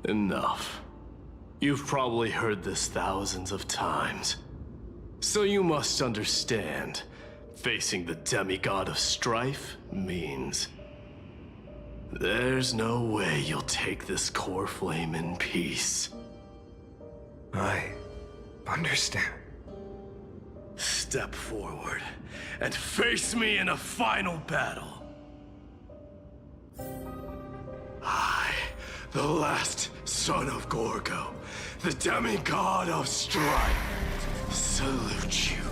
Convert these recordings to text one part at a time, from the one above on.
Enough. You've probably heard this thousands of times. So you must understand, facing the demigod of strife means there's no way you'll take this core flame in peace. I understand. Step forward and face me in a final battle. I, the last son of Gorgo, the demigod of strife, salute you.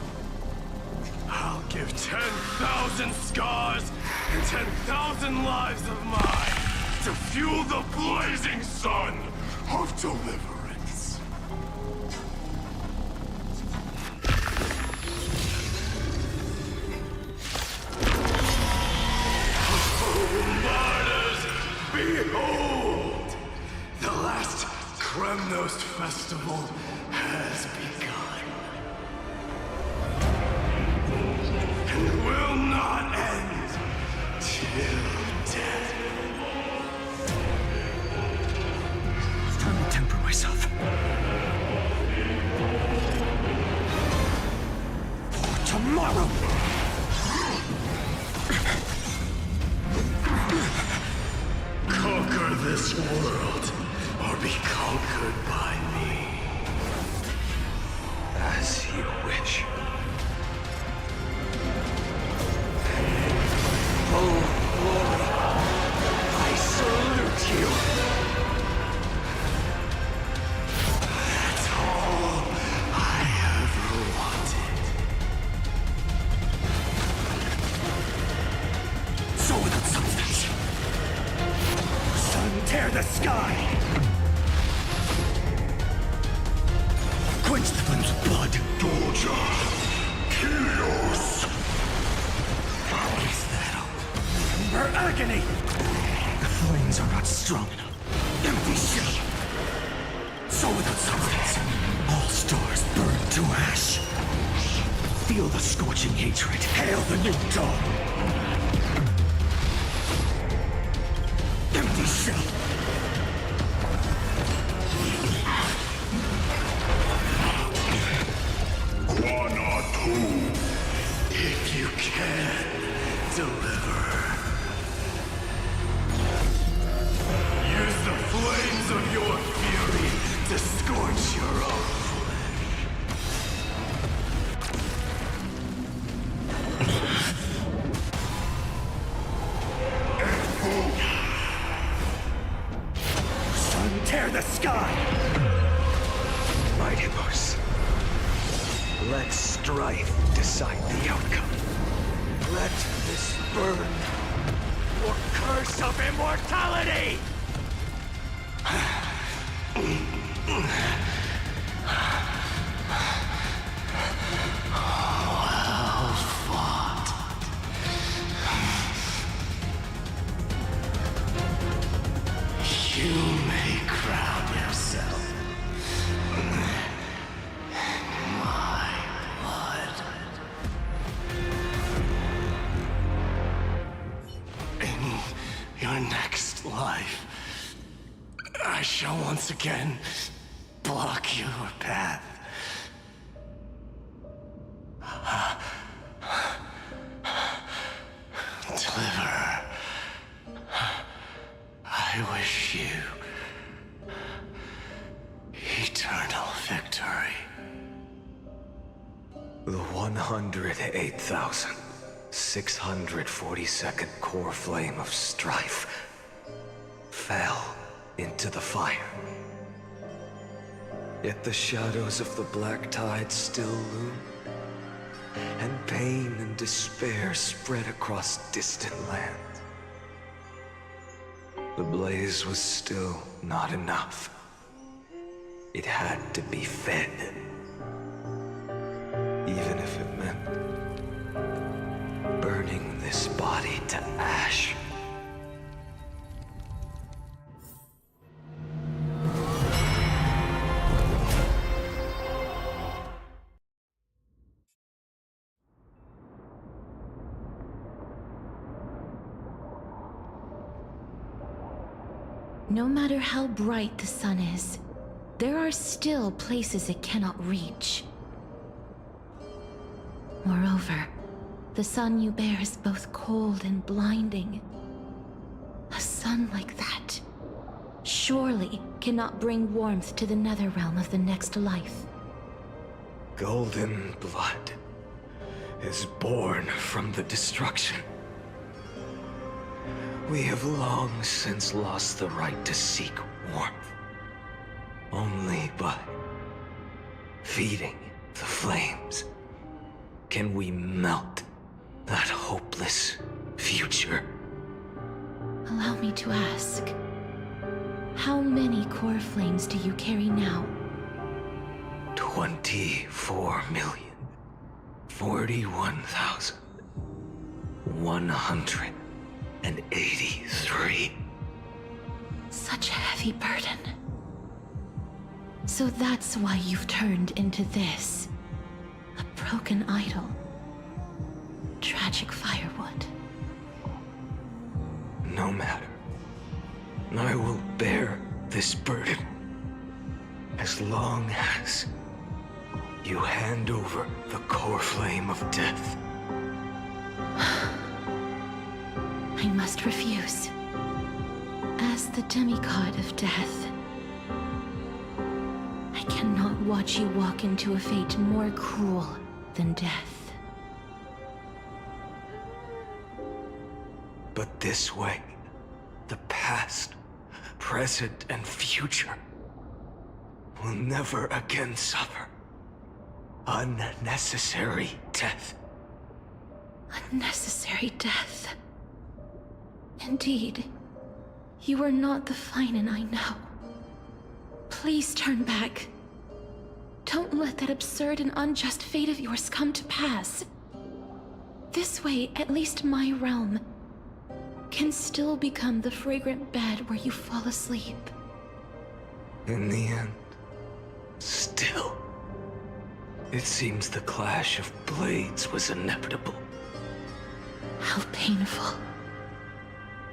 I'll give 10,000 scars and 10,000 lives of mine to fuel the blazing sun of deliverance. Martyrs, behold! The last Kremnost festival has begun. And will not end till death. It's time to temper myself. For tomorrow! Conquer this world, or be conquered by me. As you wish. Oh, glory! I salute you! That's all I ever wanted. So without substance. Sun, tear the sky! Quench the flames of blood! Doja, Kyrios. Is that all? Her agony! The flames are not strong enough. Empty shell! So without substance, all stars burn to ash. Feel the scorching hatred. Hail the new dawn! Empty shell! If you can, deliver. Use the flames of your fury to scorch your own Sun, tear the sky! Mighty Mars. Let strife decide the outcome. Let this burn your curse of immortality! well fought. You may crown yourself. My blood. In your next life, I shall once again block your path. Deliver. I wish you eternal victory. The 108,642nd core flame of strife fell into the fire. Yet the shadows of the black tide still loom, and pain and despair spread across distant lands. The blaze was still not enough. It had to be fed. Even if it meant burning this body to ash. No matter how bright the sun is, there are still places it cannot reach. Moreover, the sun you bear is both cold and blinding. A sun like that surely cannot bring warmth to the nether realm of the next life. Golden blood is born from the destruction. We have long since lost the right to seek warmth. Only by feeding the flames can we melt that hopeless future. Allow me to ask, how many core flames do you carry now? 24,041,183. Such a heavy burden. So that's why you've turned into this. A broken idol. Tragic firewood. No matter. I will bear this burden as long as you hand over the core flame of death. I must refuse. As the demigod of death, I cannot watch you walk into a fate more cruel than death. But this way, the past, present, and future will never again suffer unnecessary death. Unnecessary death. Indeed, you are not the Finan I know. Please turn back. Don't let that absurd and unjust fate of yours come to pass. This way, at least my realm can still become the fragrant bed where you fall asleep. In the end, still, it seems the clash of blades was inevitable. How painful.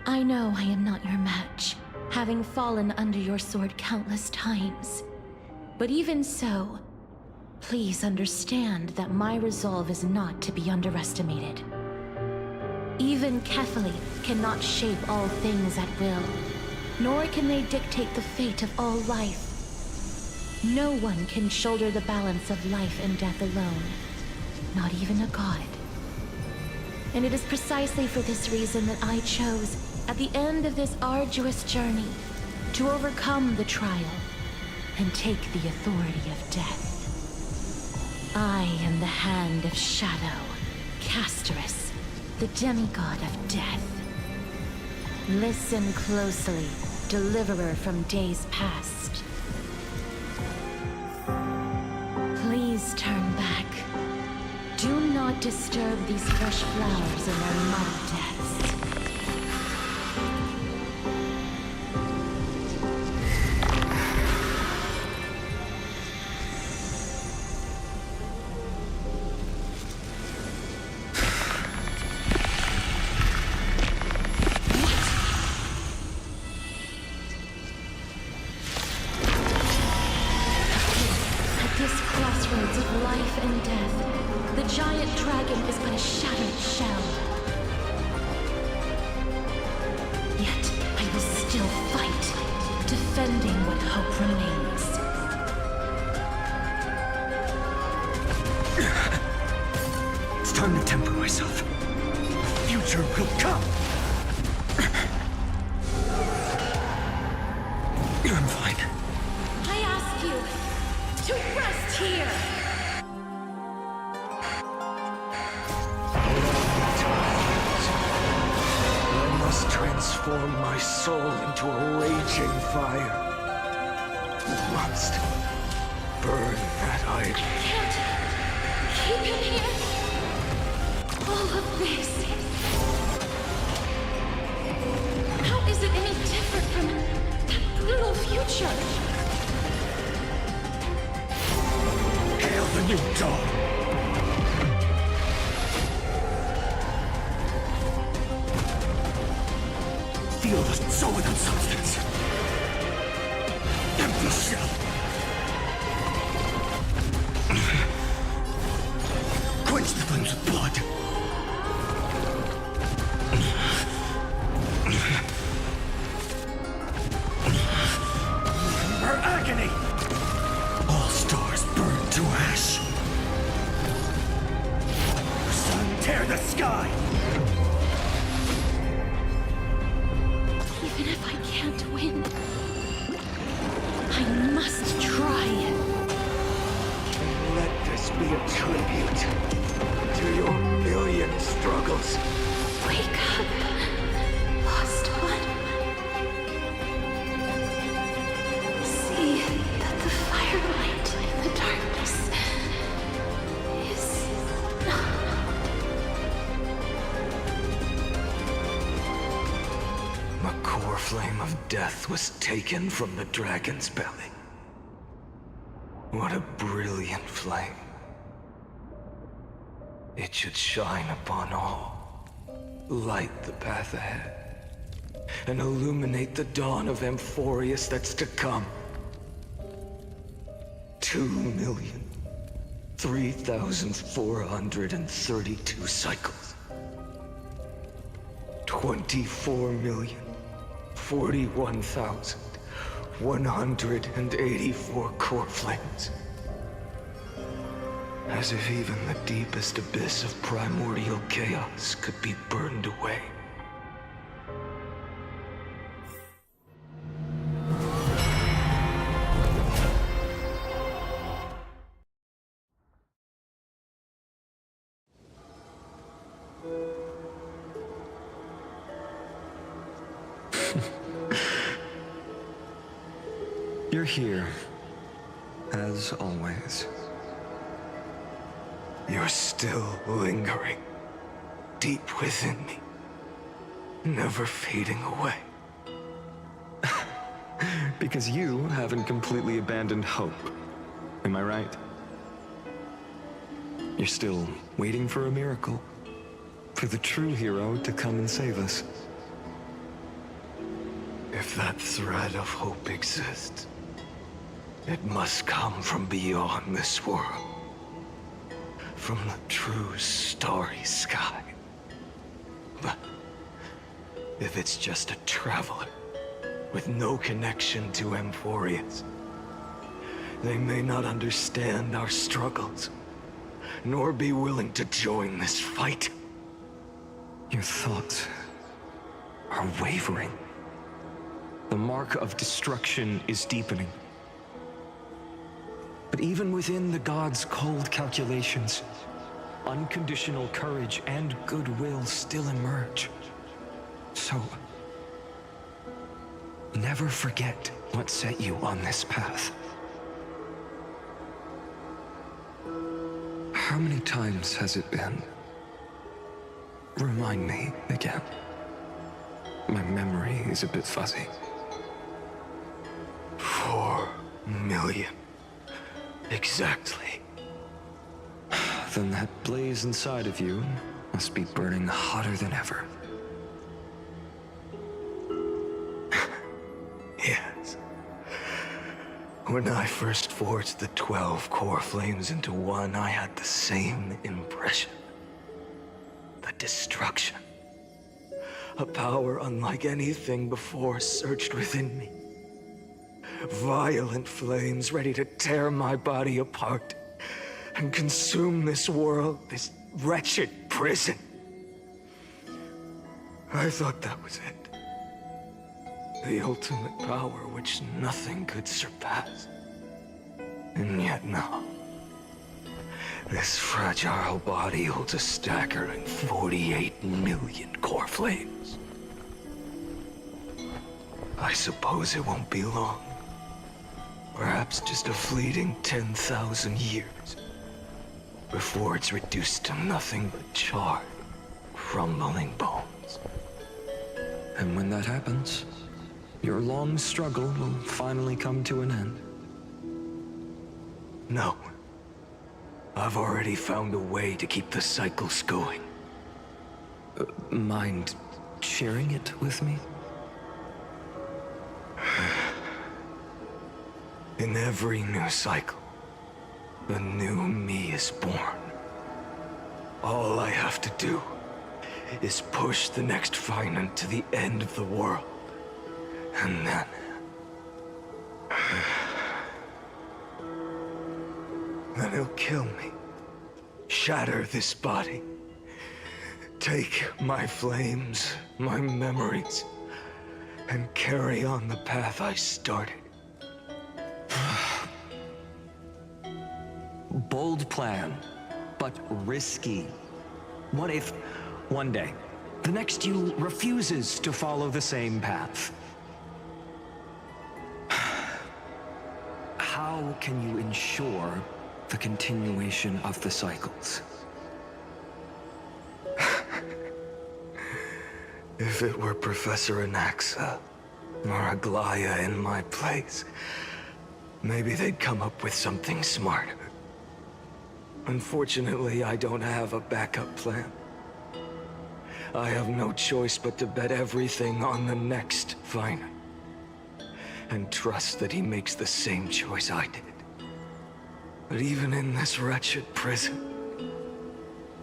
I know I am not your match, having fallen under your sword countless times. But even so, please understand that my resolve is not to be underestimated. Even Kefali cannot shape all things at will, nor can they dictate the fate of all life. No one can shoulder the balance of life and death alone, not even a god. And it is precisely for this reason that I chose, at the end of this arduous journey, to overcome the trial and take the authority of death. I am the Hand of Shadow, Casterus, the demigod of death. Listen closely, deliverer from days past. Please turn back. Do not disturb these fresh flowers in their muddy deaths. Time to temper myself. The future will come. I'm fine. I ask you to rest here. I must transform my soul into a raging fire. Must burn that idol. Can't keep him here. All of this. How is it any different from that brutal future? Hail the new dawn! Feel the soul without substance. Empty shell! Quench the flames with blood! Her agony! All stars burn to ash! Sun, tear the sky! Even if I can't win, I must try. Let this be a tribute to your million struggles. Wake up, lost one. See that the firelight in the darkness is The core flame of death was taken from the dragon's belly. What a brilliant flame. It should shine upon all, light the path ahead, and illuminate the dawn of Amphorius that's to come. 2,003,432 cycles. 24,041,184 core flames. As if even the deepest abyss of primordial chaos could be burned away. You're here, as always. You're still lingering, deep within me, never fading away. Because you haven't completely abandoned hope. Am I right? You're still waiting for a miracle, for the true hero to come and save us. If that thread of hope exists, it must come from beyond this world. From the true starry sky. But if it's just a traveler with no connection to Amphorius, they may not understand our struggles, nor be willing to join this fight. Your thoughts are wavering. The mark of destruction is deepening. But even within the gods' cold calculations, unconditional courage and goodwill still emerge. So, never forget what set you on this path. How many times has it been? Remind me again. My memory is a bit fuzzy. 4 million. Exactly. Then that blaze inside of you must be burning hotter than ever. Yes. When I first forged the 12 core flames into one, I had the same impression. The destruction. A power unlike anything before surged within me. Violent flames ready to tear my body apart and consume this world, this wretched prison. I thought that was it. The ultimate power which nothing could surpass. And yet no. This fragile body holds a staggering 48 million core flames. I suppose it won't be long. Perhaps just a fleeting 10,000 years before it's reduced to nothing but charred, crumbling bones. And when that happens, your long struggle will finally come to an end. No. I've already found a way to keep the cycles going. Mind sharing it with me? In every new cycle, a new me is born. All I have to do is push the next finite to the end of the world. And then... then he'll kill me. Shatter this body. Take my flames, my memories, and carry on the path I started. Bold plan, but risky. What if, one day, the next you refuses to follow the same path? How can you ensure the continuation of the cycles? If it were Professor Anaxa or Aglaya in my place, maybe they'd come up with something smarter. Unfortunately, I don't have a backup plan. I have no choice but to bet everything on the next finite, and trust that he makes the same choice I did. But even in this wretched prison,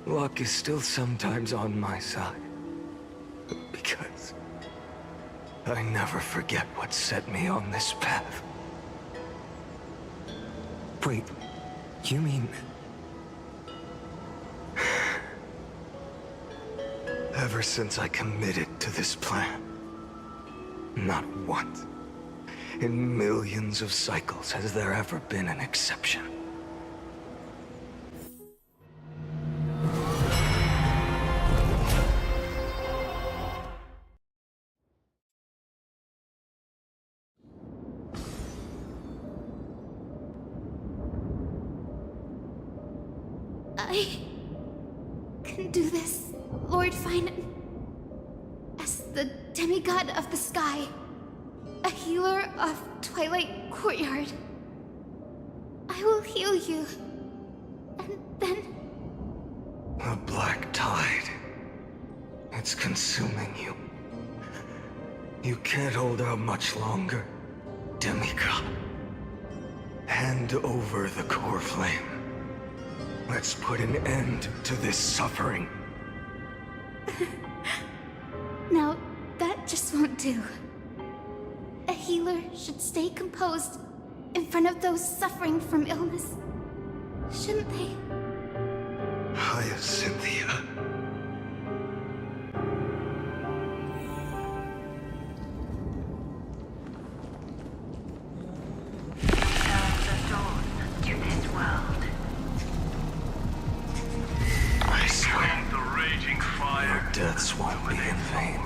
luck is still sometimes on my side. Because I never forget what set me on this path. Wait, you mean... Ever since I committed to this plan, not once in millions of cycles has there ever been an exception. I can do this, Lord Finan. As the demigod of the sky, a healer of Twilight Courtyard, I will heal you, and then... The black tide. It's consuming you. You can't hold out much longer, demigod. Hand over the core flame. Let's put an end to this suffering. Now, that just won't do. A healer should stay composed in front of those suffering from illness, shouldn't they? Hyacinthia. Sounds of dawn to this world. I swear, The raging fire. your deaths won't be in vain.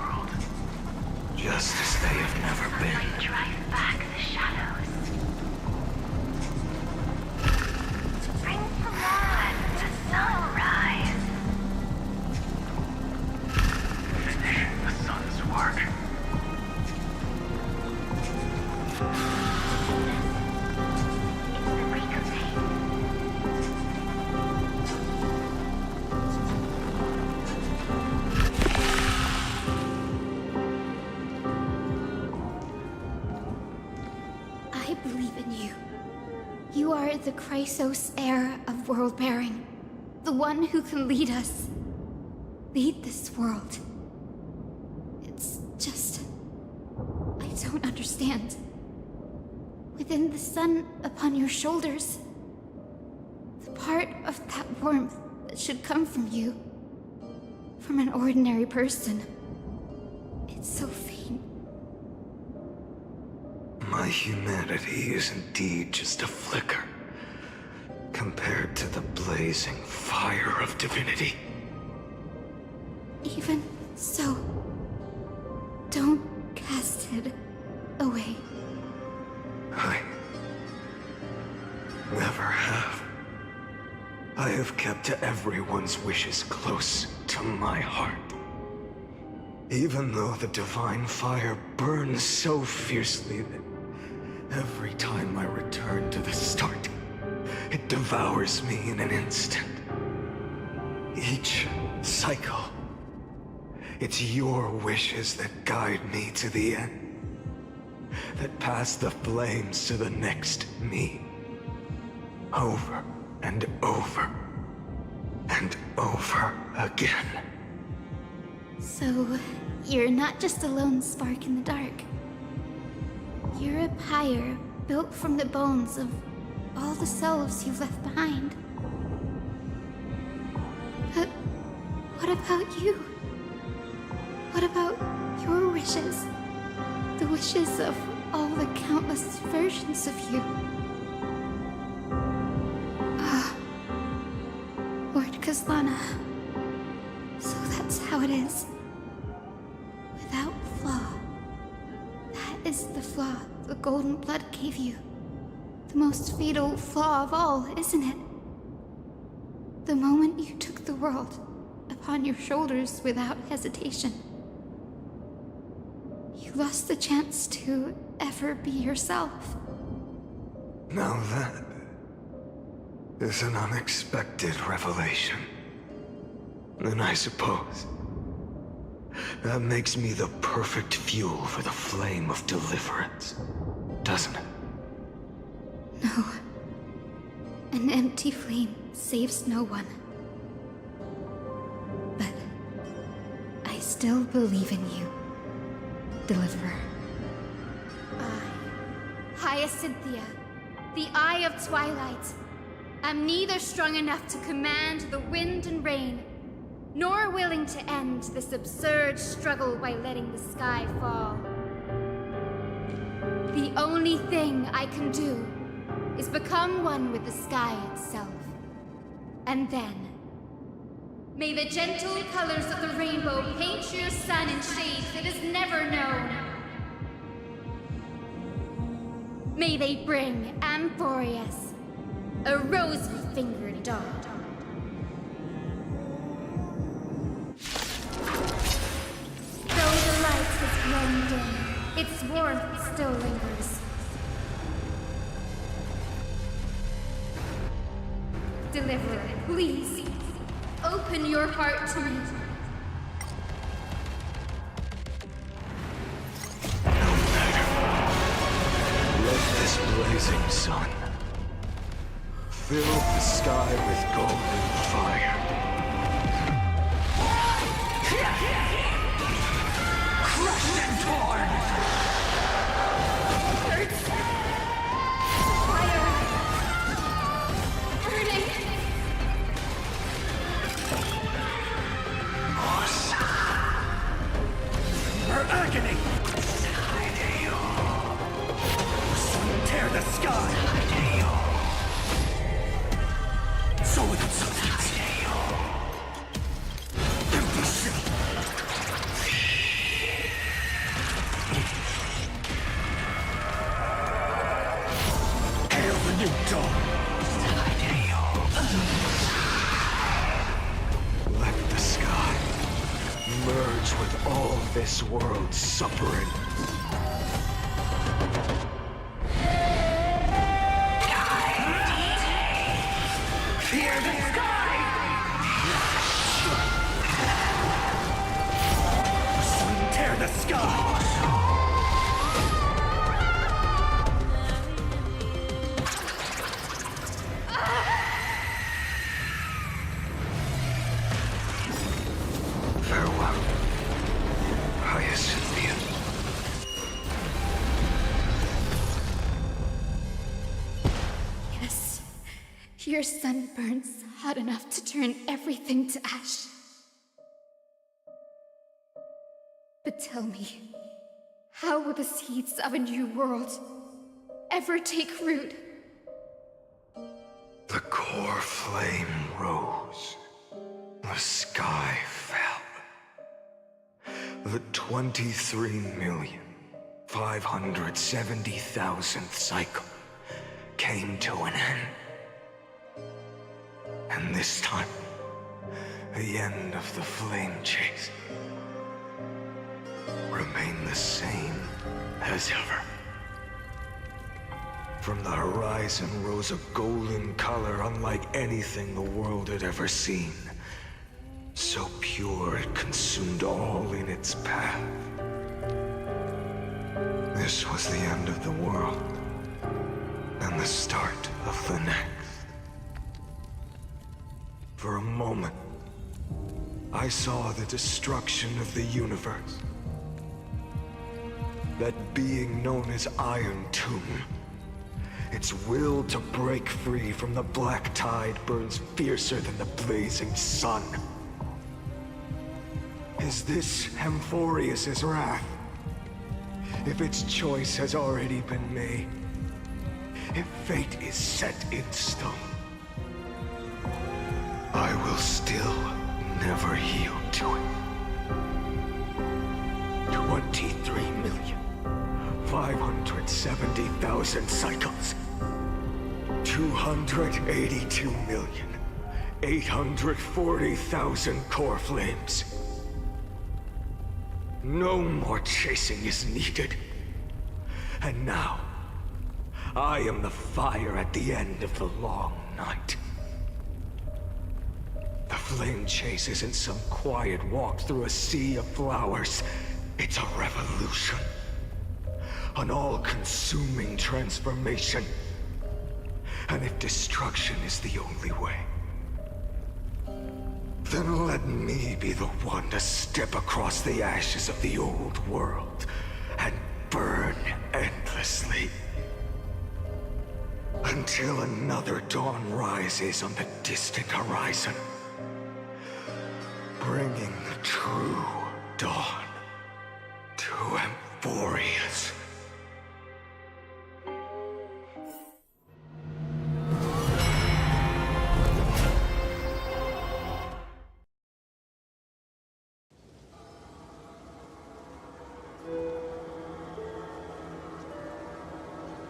Just as they have never been. Drive back the shadows. Bring the light to sunrise. Finish the sun's work. It's the reclaim. I believe in you. You are the Chrysos heir of world-bearing. The one who can lead us. Lead this world. It's just... I don't understand. Within the sun upon your shoulders, the part of that warmth that should come from you, from an ordinary person, it's so faint. My humanity is indeed just a flicker, compared to the blazing fire of divinity. Even so, don't cast it away. I never have. I have kept everyone's wishes close to my heart. Even though the divine fire burns so fiercely that every time I return to the start, it devours me in an instant. Each cycle, it's your wishes that guide me to the end. that pass the flames to the next me. Over and over and over again. So, you're not just a lone spark in the dark. You're a pyre built from the bones of all the selves you've left behind. But what about you? What about your wishes? The wishes of all the countless versions of you? Ah, Lord Kazlana. So that's how it is. Without flaw. That is the flaw the golden blood gave you. The most fatal flaw of all, isn't it? The moment you took the world upon your shoulders without hesitation. You lost the chance to ever be yourself. Now that is an unexpected revelation. And I suppose that makes me the perfect fuel for the flame of deliverance, doesn't it? No. An empty flame saves no one. But I still believe in you, Deliverer. Hyacinthia, the Eye of Twilight. I'm neither strong enough to command the wind and rain, nor willing to end this absurd struggle by letting the sky fall. The only thing I can do is become one with the sky itself. And then, may the gentle colors of the rainbow paint your sun in shades it has never known. May they bring Amphorius, a rosy-fingered dog. Though the light has grown dim, its warmth still lingers. Deliverer, please, open your heart to me. Let this blazing sun fill the sky with golden fire. Crushed and torn! Fire! Burning! Her agony! Tear the sky! So without substance. Empty shell. Hail the new dawn! Let the sky merge with all this world's suffering. Fear the sky! Tear the sky! Farewell, Hyacinthia. Yes, your sun burns hot enough to turn everything to ash. But tell me, how will the seeds of a new world ever take root? The core flame rose. The sky fell. The 23,570,000th cycle came to an end. And this time, the end of the flame chase remained the same as ever. From the horizon rose a golden color unlike anything the world had ever seen. So pure it consumed all in its path. This This was the end of the world, and the start of the next. For a moment, I saw the destruction of the universe. That being known as Iron Tomb, its will to break free from the black tide burns fiercer than the blazing sun. Is this Amphorius's wrath? If its choice has already been made, if fate is set in stone, I will still never yield to it. 23,570,000 cycles. 282,840,000 core flames. No more chasing is needed. And now, I am the fire at the end of the long night. The flame chase isn't some quiet walk through a sea of flowers. It's a revolution. An all-consuming transformation. And if destruction is the only way, then let me be the one to step across the ashes of the old world and burn endlessly. Until another dawn rises on the distant horizon, bringing the true dawn to Amphorius.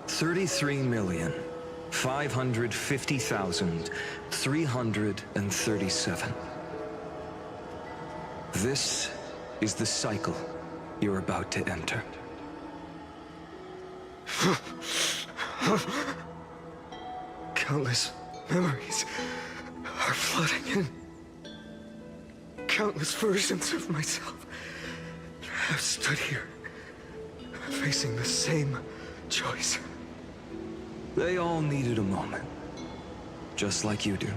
$33,550,337. This is the cycle you're about to enter. Countless memories are flooding in. Countless versions of myself have stood here, facing the same choice. They all needed a moment, just like you do.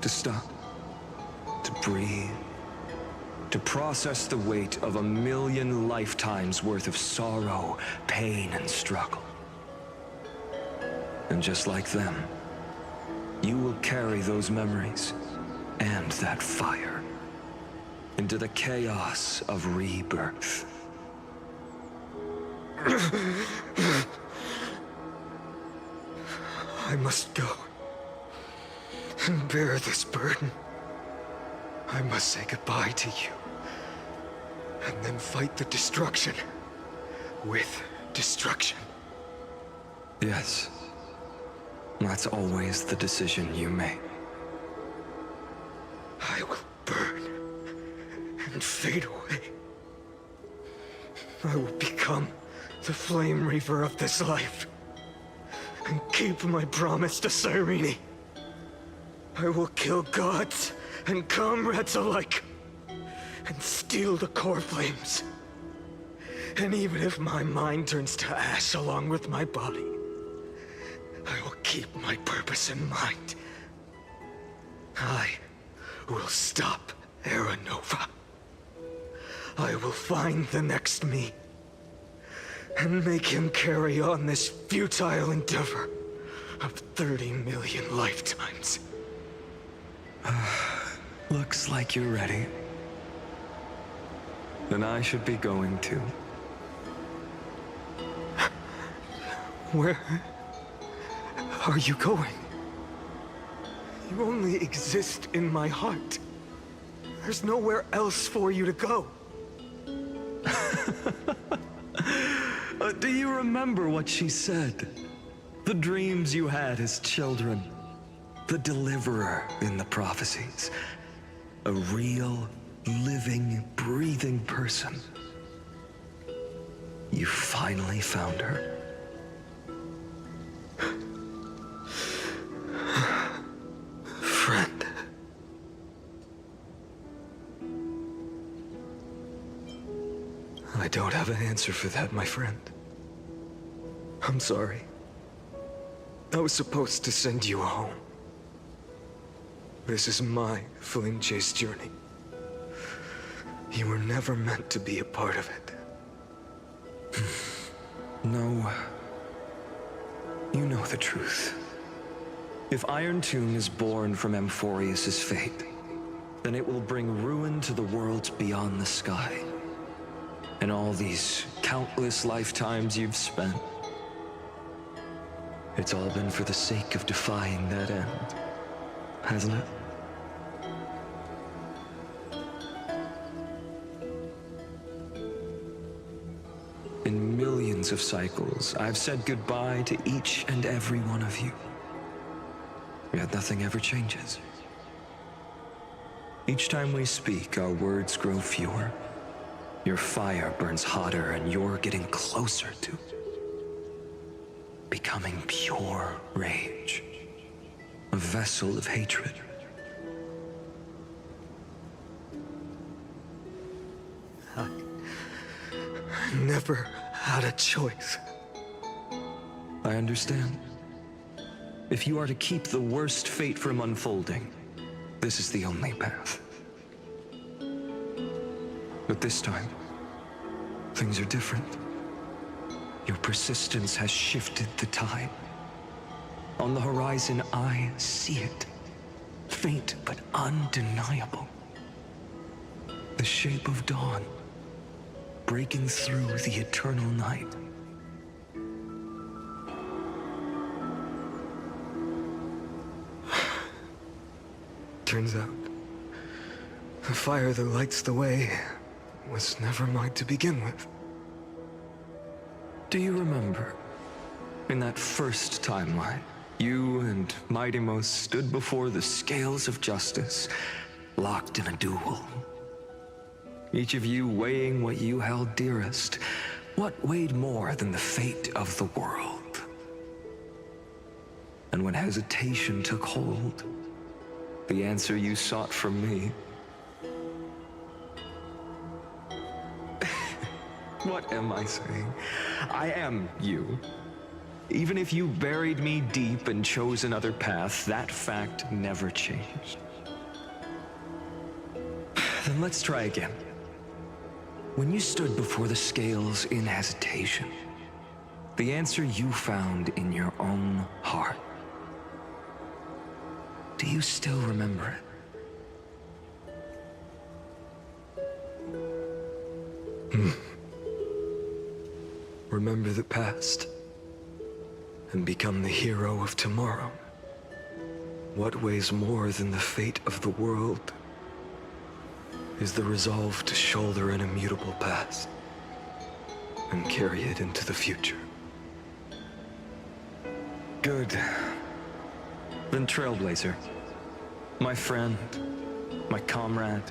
To stop, to breathe, to process the weight of 1,000,000 lifetimes worth of sorrow, pain, and struggle. And just like them, you will carry those memories and that fire into the chaos of rebirth. I must go and bear this burden. I must say goodbye to you, and then fight the destruction with destruction. Yes, that's always the decision you make. I will burn and fade away. I will become the flame reaver of this life, and keep my promise to Cyrene. I will kill gods and comrades alike, and steal the core flames. And even if my mind turns to ash along with my body, I will keep my purpose in mind. I will stop Era Nova. I will find the next me, and make him carry on this futile endeavor of 30 million lifetimes. Looks like you're ready. Then I should be going too. Where are you going? You only exist in my heart. There's nowhere else for you to go. Do you remember what she said? The dreams you had as children. The deliverer in the prophecies. A real, living, breathing person. You finally found her. Friend. I don't have an answer for that, my friend. I'm sorry. I was supposed to send you home. This is my flame chase journey. You were never meant to be a part of it. No. You know the truth. If Iron Tomb is born from Amphorius's fate, then it will bring ruin to the worlds beyond the sky. And all these countless lifetimes you've spent, it's all been for the sake of defying that end, hasn't it? In millions of cycles, I've said goodbye to each and every one of you. Yet nothing ever changes. Each time we speak, our words grow fewer. Your fire burns hotter, and you're getting closer to becoming pure rage. A vessel of hatred. I never had a choice. I understand. If you are to keep the worst fate from unfolding, this is the only path. But this time, things are different. Your persistence has shifted the tide. On the horizon, I see it. Faint but undeniable. The shape of dawn, breaking through the eternal night. Turns out, the fire that lights the way was never mine to begin with. Do you remember, in that first timeline, you and Mightymost stood before the scales of justice, locked in a duel? Each of you weighing what you held dearest. What weighed more than the fate of the world? And when hesitation took hold, the answer you sought from me. What am I saying? I am you. Even if you buried me deep and chose another path, that fact never changed. Then let's try again. When you stood before the scales in hesitation, the answer you found in your own heart. Do you still remember it? Remember the past and become the hero of tomorrow. What weighs more than the fate of the world is the resolve to shoulder an immutable past and carry it into the future. Good. Then Trailblazer, my friend, my comrade.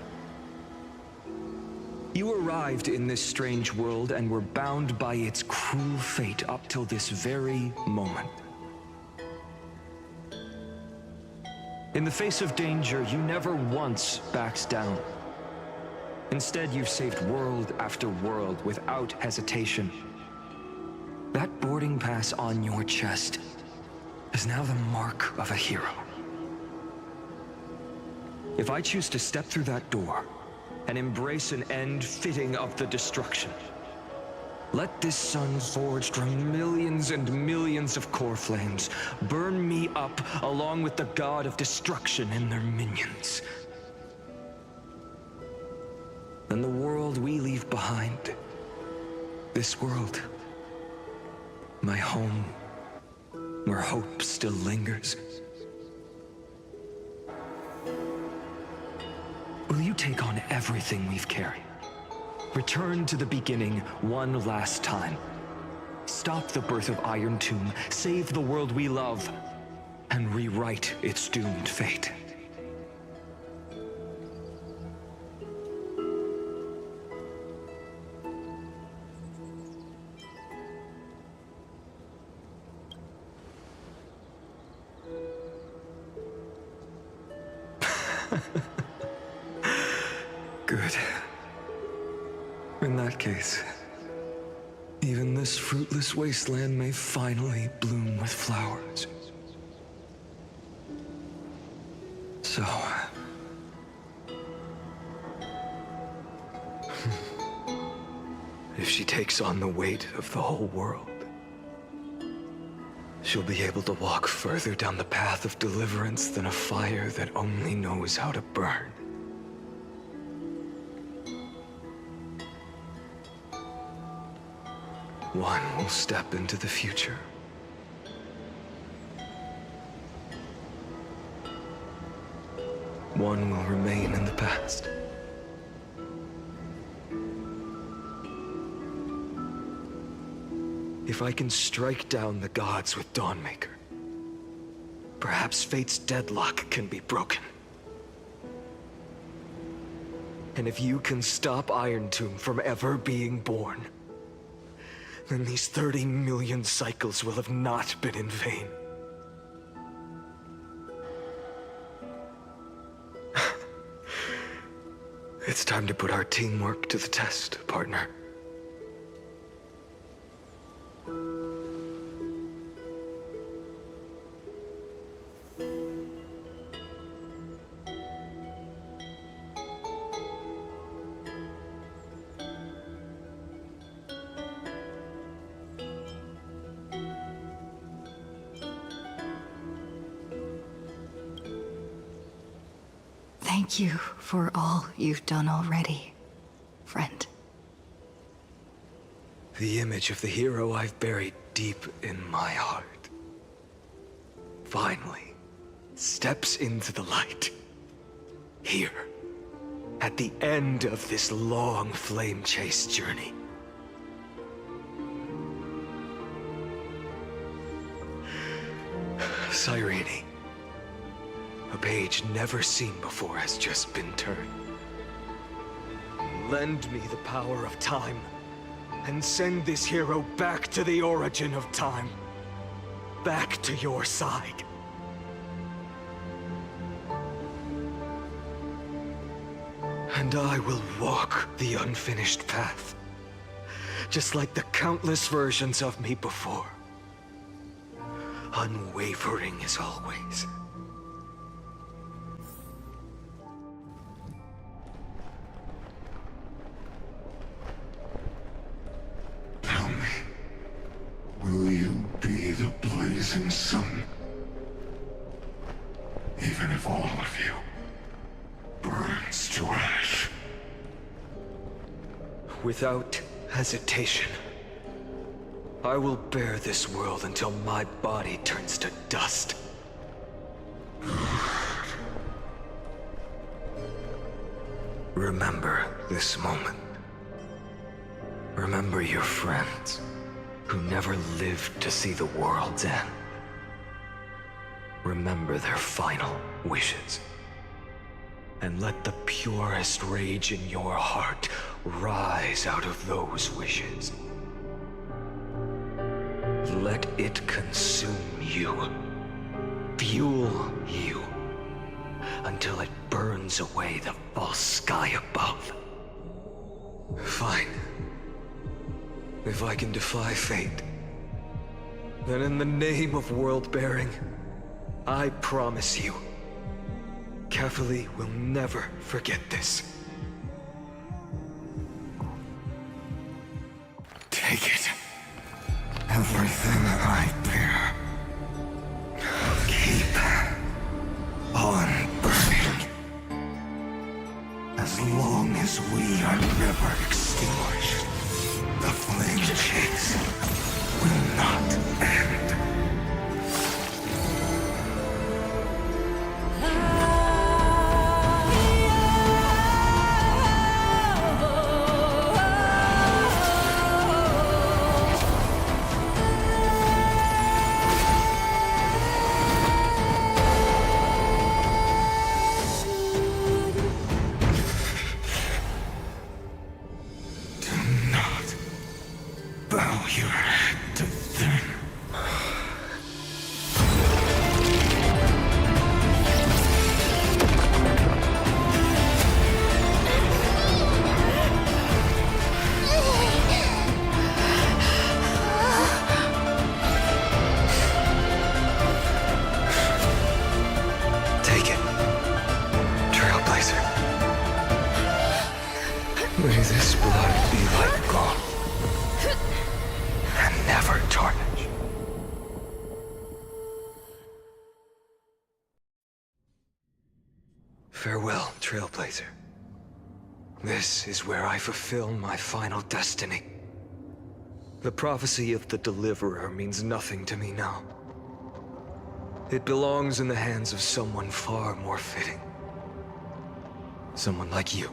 You arrived in this strange world and were bound by its cruel fate up till this very moment. In the face of danger, you never once backed down. Instead, you've saved world after world without hesitation. That boarding pass on your chest is now the mark of a hero. If I choose to step through that door and embrace an end fitting of the destruction, let this sun forged from millions and millions of core flames burn me up along with the god of destruction and their minions. Then the world we leave behind, this world, my home, where hope still lingers. Will you take on everything we've carried? Return to the beginning one last time. Stop the birth of Iron Tomb, save the world we love, and rewrite its doomed fate. Good. In that case, Even this fruitless wasteland may finally bloom with flowers. So... if she takes on the weight of the whole world, she'll be able to walk further down the path of deliverance than a fire that only knows how to burn. One will step into the future. One will remain in the past. If I can strike down the gods with Dawnmaker, perhaps fate's deadlock can be broken. And if you can stop Iron Tomb from ever being born, then these 30 million cycles will have not been in vain. It's time to put our teamwork to the test, partner. Thank you for all you've done already, friend. The image of the hero I've buried deep in my heart finally steps into the light. Here, at the end of this long flame chase journey. Cyrene. A page never seen before has just been turned. Lend me the power of time, and send this hero back to the origin of time. Back to your side. And I will walk the unfinished path, just like the countless versions of me before. Unwavering as always. Will you be the blazing sun? Even if all of you burns to ash. Without hesitation, I will bear this world until my body turns to dust. Remember this moment. Remember your friends who never lived to see the world's end. Remember their final wishes. And let the purest rage in your heart rise out of those wishes. Let it consume you, fuel you, until it burns away the false sky above. Fine. If I can defy fate, then in the name of world-bearing, I promise you, Catholi will never forget this. Take it. Everything I bear. Keep on burning. As long as we are never extinguished, the flame chase will not end. Farewell, Trailblazer. This is where I fulfill my final destiny. The prophecy of the Deliverer means nothing to me now. It belongs in the hands of someone far more fitting. Someone like you.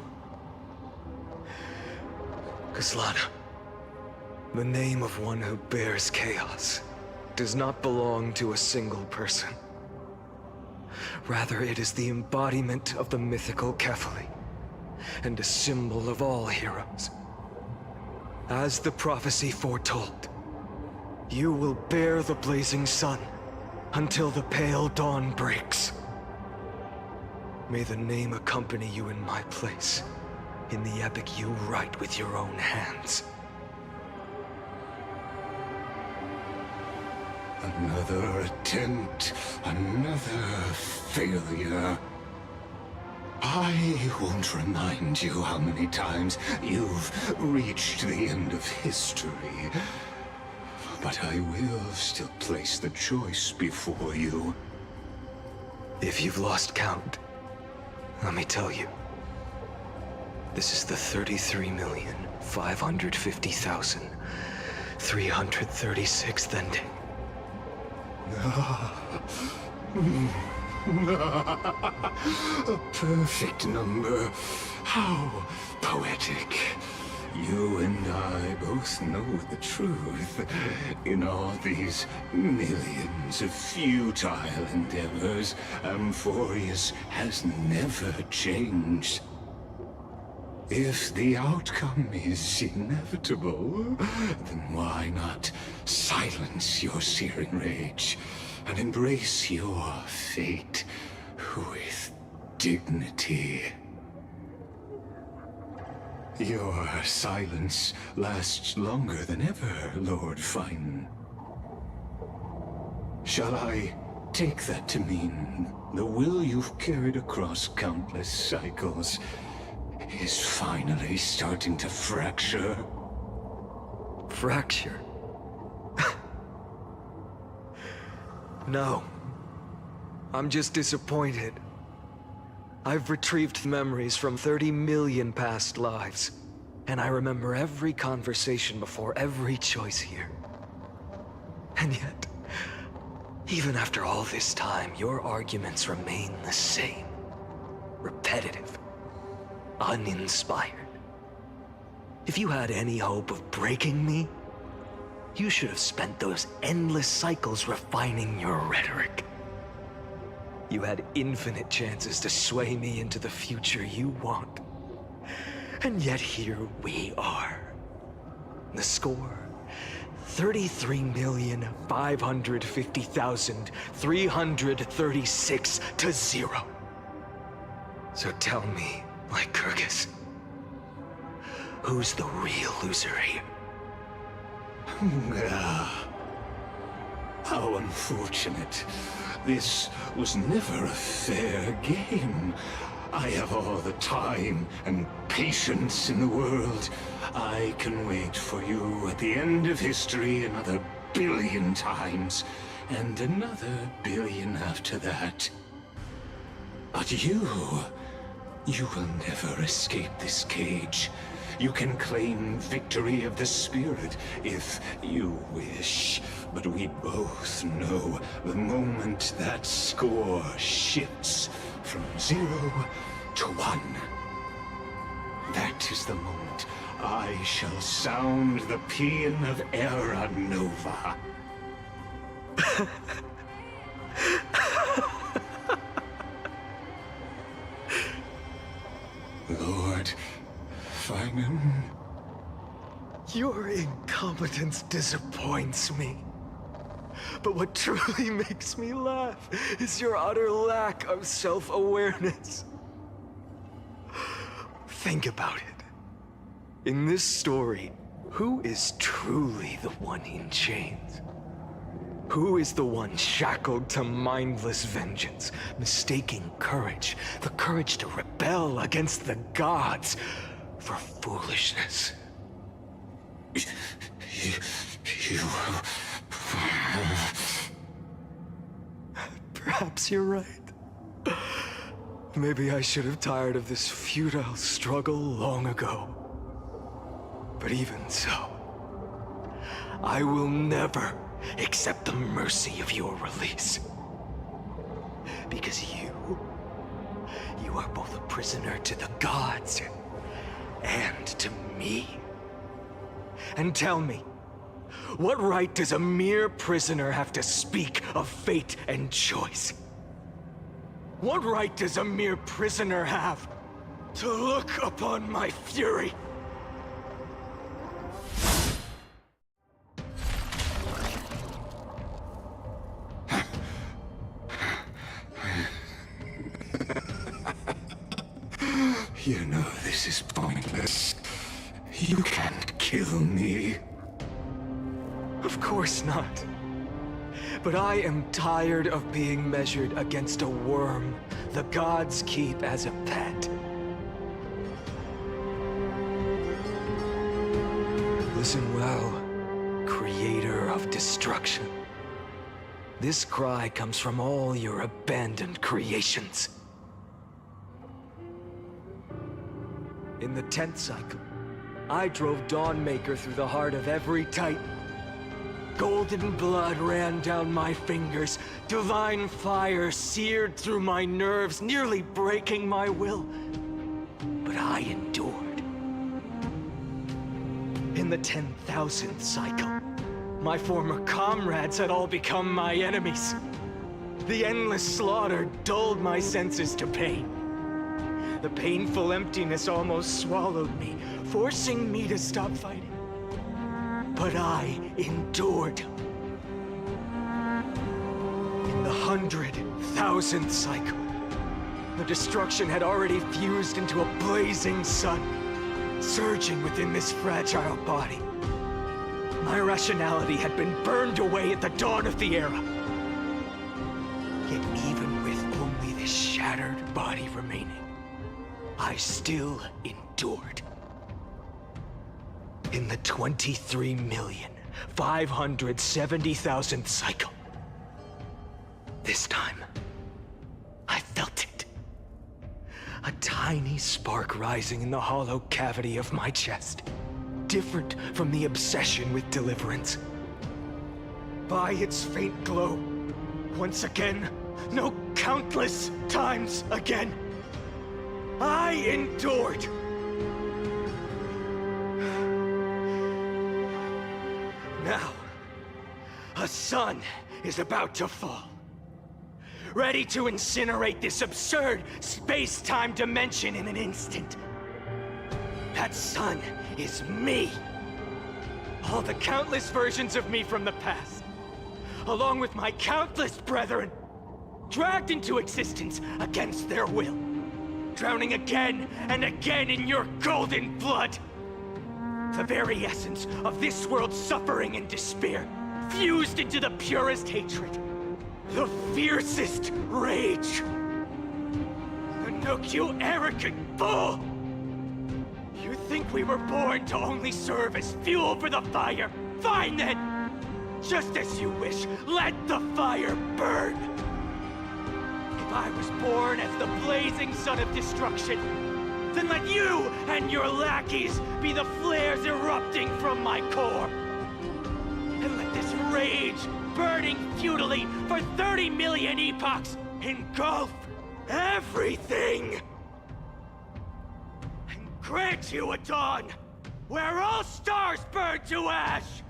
Kaslana, the name of one who bears chaos does not belong to a single person. Rather, it is the embodiment of the mythical Kefali, and a symbol of all heroes. As the prophecy foretold, you will bear the blazing sun until the pale dawn breaks. May the name accompany you in my place, in the epic you write with your own hands. Another attempt, another failure. I won't remind you how many times you've reached the end of history. But I will still place the choice before you. If you've lost count, let me tell you. This is the 33,550,336th ending. A perfect number. How poetic. You and I both know the truth. In all these millions of futile endeavors, Amphorius has never changed. If the outcome is inevitable, then why not silence your searing rage and embrace your fate with dignity? Your silence lasts longer than ever, Lord Fine. Shall I take that to mean the will you've carried across countless cycles is finally starting to fracture? Fracture? No. I'm just disappointed. I've retrieved memories from 30 million past lives, and I remember every conversation before every choice here. And yet, even after all this time, your arguments remain the same. Repetitive. Uninspired. If you had any hope of breaking me, you should have spent those endless cycles refining your rhetoric. You had infinite chances to sway me into the future you want. And yet here we are. The score, 33,550,336 to 0. So tell me, Lycurgus, who's the real loser here? How unfortunate. This was never a fair game. I have all the time and patience in the world. I can wait for you at the end of history another billion times, and another billion after that. But you will never escape this cage. You can claim victory of the spirit if you wish, but we both know the moment that score shifts from 0 to 1. That is the moment I shall sound the paean of Era Nova. Lord Finan? Your incompetence disappoints me. But what truly makes me laugh is your utter lack of self-awareness. Think about it. In this story, who is truly the one in chains? Who is the one shackled to mindless vengeance, mistaking courage, the courage to rebel against the gods, for foolishness? You... Perhaps you're right. Maybe I should have tired of this futile struggle long ago. But even so, I will never accept the mercy of your release. Because you are both a prisoner to the gods and to me. And tell me, what right does a mere prisoner have to speak of fate and choice? What right does a mere prisoner have to look upon my fury? You know this is pointless. You can't kill me. Of course not. But I am tired of being measured against a worm the gods keep as a pet. Listen well, creator of destruction. This cry comes from all your abandoned creations. In the 10th cycle, I drove Dawnmaker through the heart of every Titan. Golden blood ran down my fingers, divine fire seared through my nerves, nearly breaking my will. But I endured. In the 10,000th cycle, my former comrades had all become my enemies. The endless slaughter dulled my senses to pain. The painful emptiness almost swallowed me, forcing me to stop fighting. But I endured. In the 100,000th cycle, the destruction had already fused into a blazing sun, surging within this fragile body. My rationality had been burned away at the dawn of the era. Yet even with only this shattered body remaining, I still endured. In the 23,570,000th cycle, this time, I felt it. A tiny spark rising in the hollow cavity of my chest, different from the obsession with deliverance. By its faint glow, once again, no, countless times again, I endured. Now, a sun is about to fall. Ready to incinerate this absurd space-time dimension in an instant. That sun is me. All the countless versions of me from the past, along with my countless brethren, dragged into existence against their will, drowning again and again in your golden blood. The very essence of this world's suffering and despair, fused into the purest hatred, the fiercest rage. Nook, you arrogant fool! You think we were born to only serve as fuel for the fire? Fine then! Just as you wish, let the fire burn! If I was born as the blazing sun of destruction, then let you and your lackeys be the flares erupting from my core. And let this rage, burning futilely for 30 million epochs, engulf everything. And grant you a dawn where all stars burn to ash.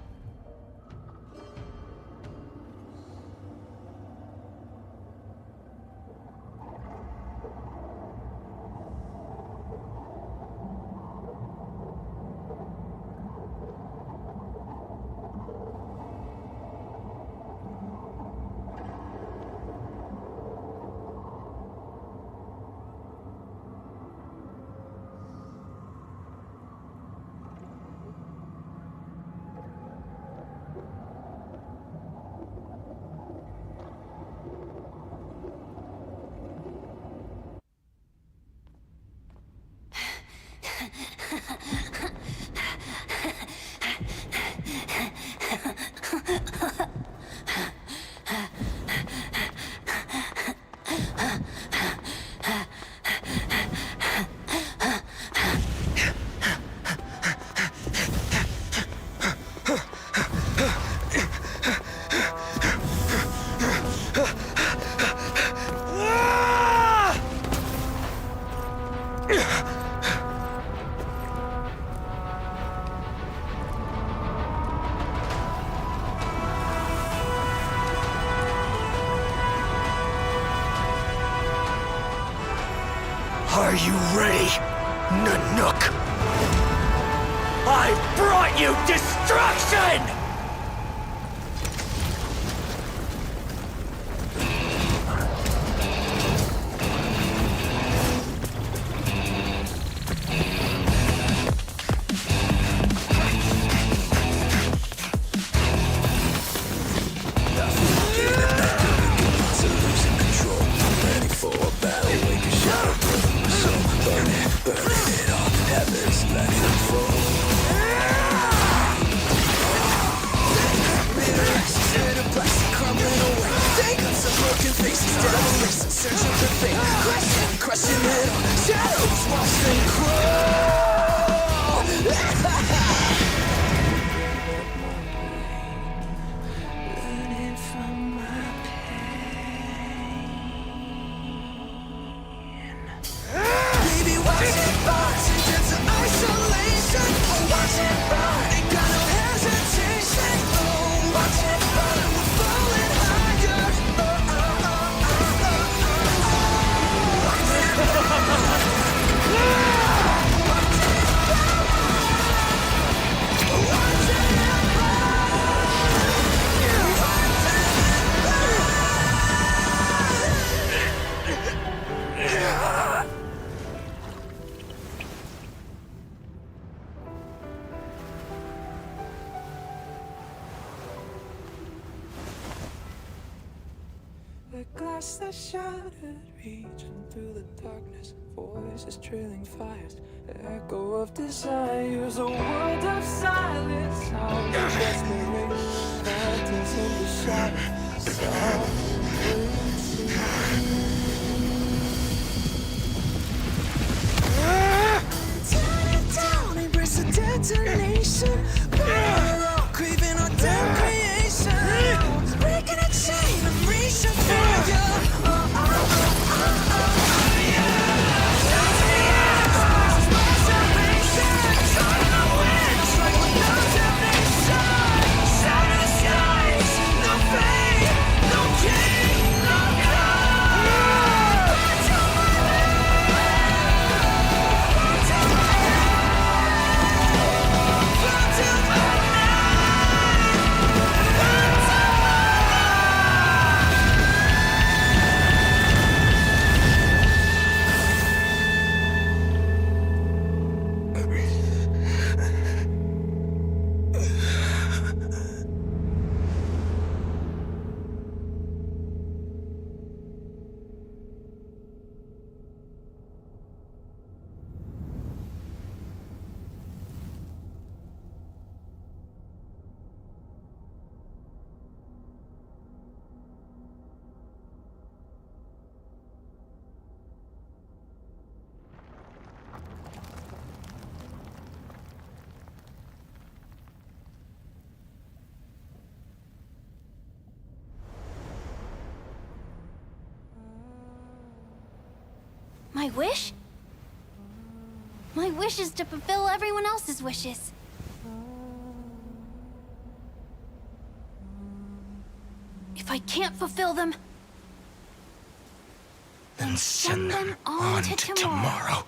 Are you ready, Nanook? I brought you destruction! The glass that shattered, reaching through the darkness, voices trailing fires, echo of desires, a world of silence, sounds of desperation, phantoms in the shadow, tear it down, embrace the detonation, craving our damn creation, breaking a chain, I'm reaching for you. My wish? My wish is to fulfill everyone else's wishes. If I can't fulfill them, then send them on to tomorrow.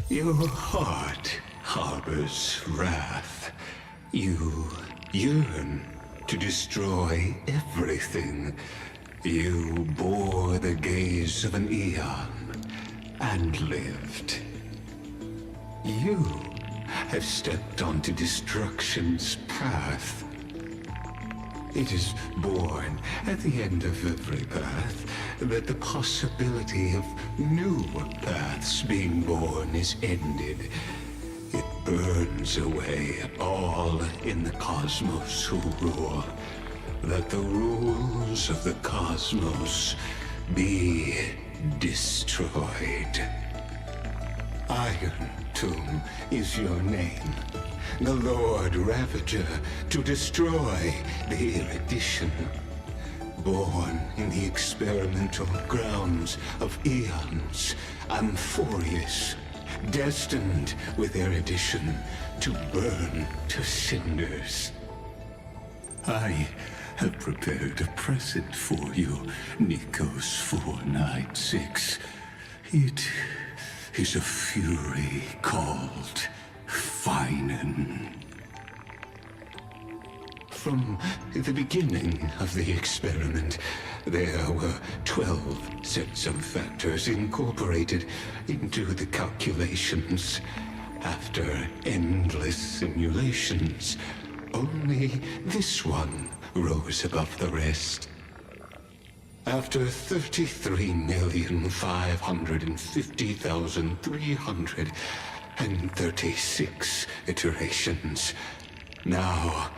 Your heart harbors wrath. You yearn to destroy everything. You bore the gaze of an eon and lived. You have stepped onto destruction's path. It is born at the end of every path that the possibility of new paths being born is ended. It burns away all in the cosmos who rule. that the rules of the cosmos be destroyed. Iron Tomb is your name. The Lord Ravager to destroy the erudition. Born in the experimental grounds of eons, Amphorius, destined with erudition to burn to cinders. I have prepared a present for you, Nikos 496. It is a fury called Feinen. From the beginning of the experiment, there were 12 sets of factors incorporated into the calculations. After endless simulations, only this one rose above the rest. After 33,550,336 iterations, now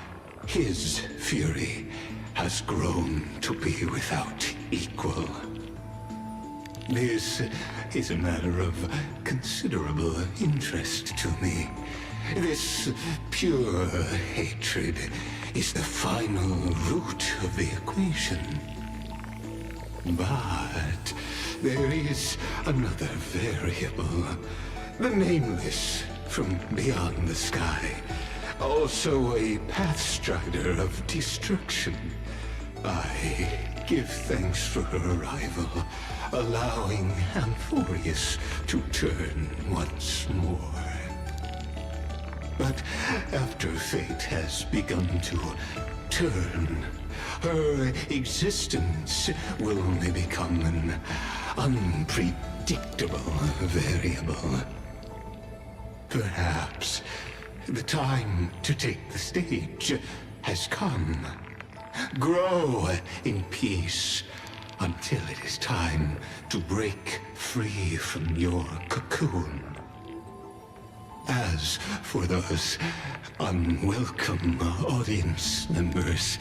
his fury has grown to be without equal. This is a matter of considerable interest to me. This pure hatred is the final root of the equation. But there is another variable. The nameless from beyond the sky. Also a pathstrider of destruction. I give thanks for her arrival, allowing Amphorius to turn once more. But after fate has begun to turn, her existence will only become an unpredictable variable. Perhaps the time to take the stage has come. Grow in peace until it is time to break free from your cocoon. As for those unwelcome audience members,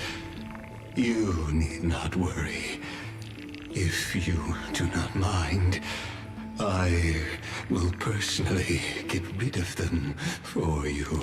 you need not worry. If you do not mind, I will personally get rid of them for you.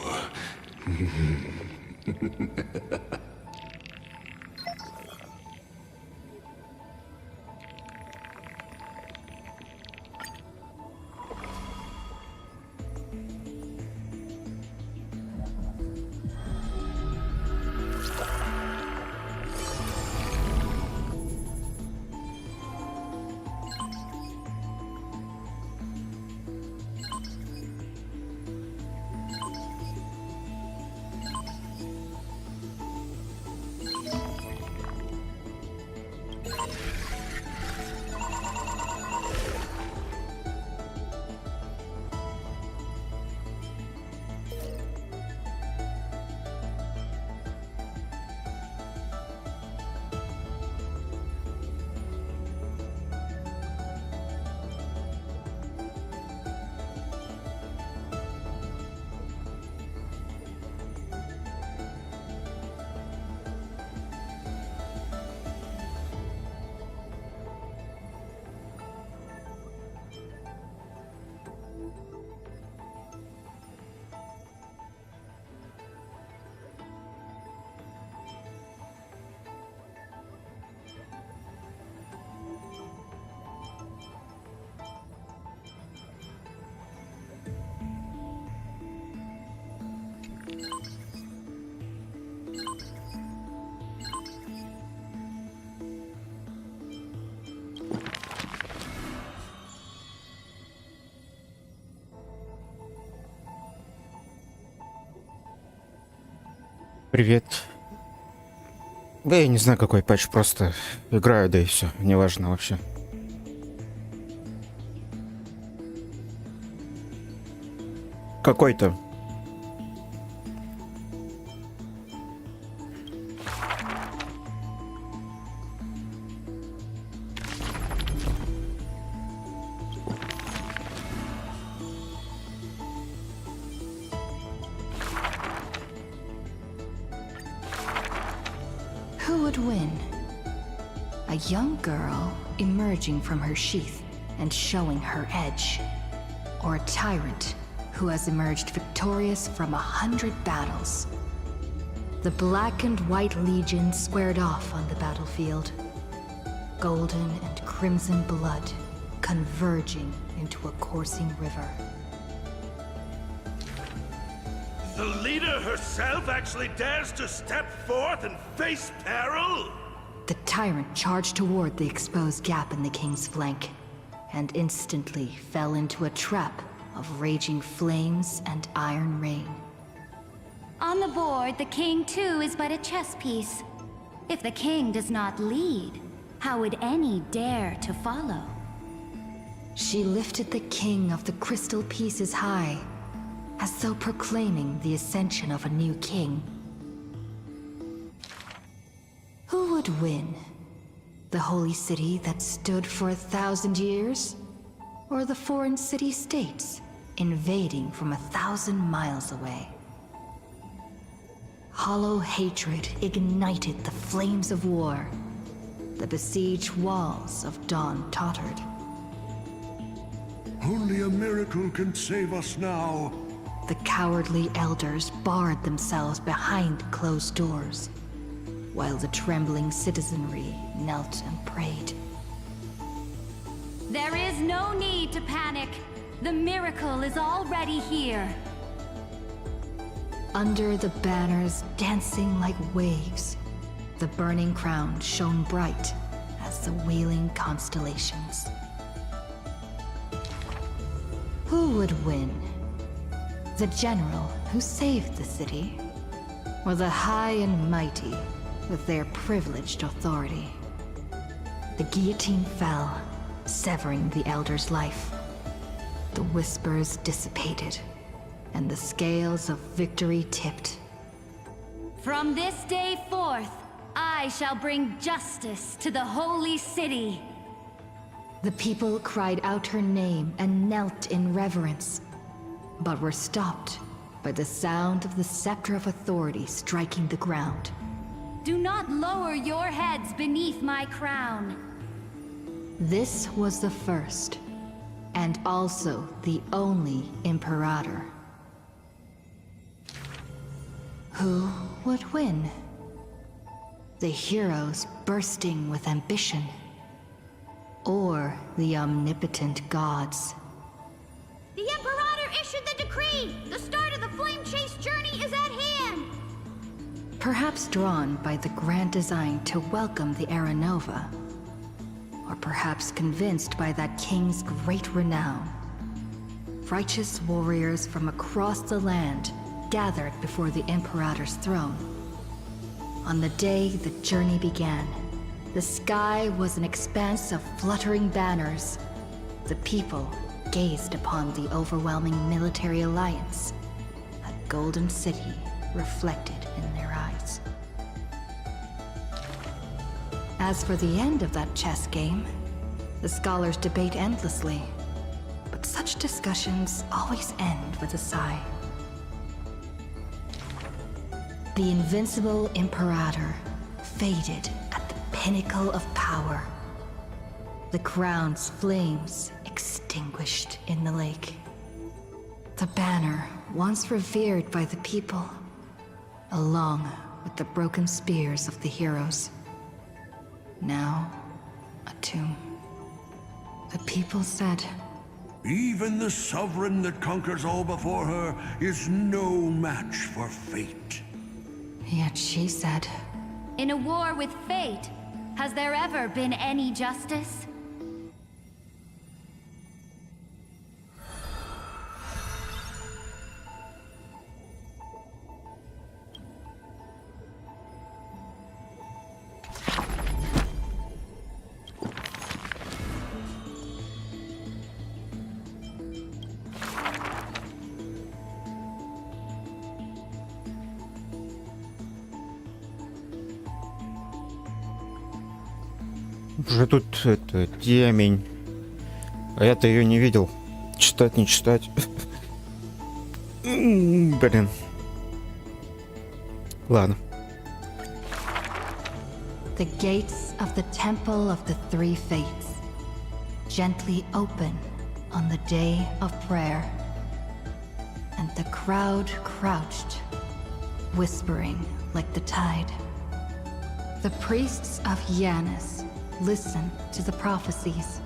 Привет. Да я не знаю, какой патч, просто играю, да и все, неважно вообще. Какой-то. Who would win? A young girl emerging from her sheath and showing her edge? Or a tyrant who has emerged victorious from 100 battles? The Black and White Legion squared off on the battlefield. Golden and crimson blood converging into a coursing river. The leader herself actually dares to step forth and face peril? The tyrant charged toward the exposed gap in the king's flank, and instantly fell into a trap of raging flames and iron rain. On the board, the king too is but a chess piece. If the king does not lead, how would any dare to follow? She lifted the king of the crystal pieces high, as though proclaiming the ascension of a new king. Who would win? The holy city that stood for 1,000 years? Or the foreign city-states invading from 1,000 miles away? Hollow hatred ignited the flames of war. The besieged walls of dawn tottered. Only a miracle can save us now. The cowardly elders barred themselves behind closed doors, while the trembling citizenry knelt and prayed. There is no need to panic. The miracle is already here. Under the banners dancing like waves, the burning crown shone bright as the wheeling constellations. Who would win? The general who saved the city? Or the high and mighty with their privileged authority? The guillotine fell, severing the elder's life. The whispers dissipated, and the scales of victory tipped. From this day forth, I shall bring justice to the holy city. The people cried out her name and knelt in reverence, but were stopped by the sound of the scepter of authority striking the ground. Do not lower your heads beneath my crown. This was the first, and also the only Imperator. Who would win? The heroes bursting with ambition, or the omnipotent gods? The Imperator issued the decree! The start of the Flame Chase journey is at hand! Perhaps drawn by the grand design to welcome the Era Nova, or perhaps convinced by that king's great renown. Righteous warriors from across the land gathered before the Imperator's throne. On the day the journey began, the sky was an expanse of fluttering banners. The people gazed upon the overwhelming military alliance, a golden city reflected in their eyes. As for the end of that chess game, the scholars debate endlessly, but such discussions always end with a sigh. The invincible Imperator faded at the pinnacle of power. The crown's flames extinguished in the lake. The banner, once revered by the people, along with the broken spears of the heroes. Now, a tomb. The people said, Even the sovereign that conquers all before her is no match for fate. Yet she said, In a war with fate, has there ever been any justice? Уже тут это темень. А я-то ее не видел. Читать, не читать. Блин. Ладно. The gates of the Temple of the Three Fates gently open on the day of prayer. And the crowd crouched, whispering like the tide. The priests of Yanis listen to the prophecies.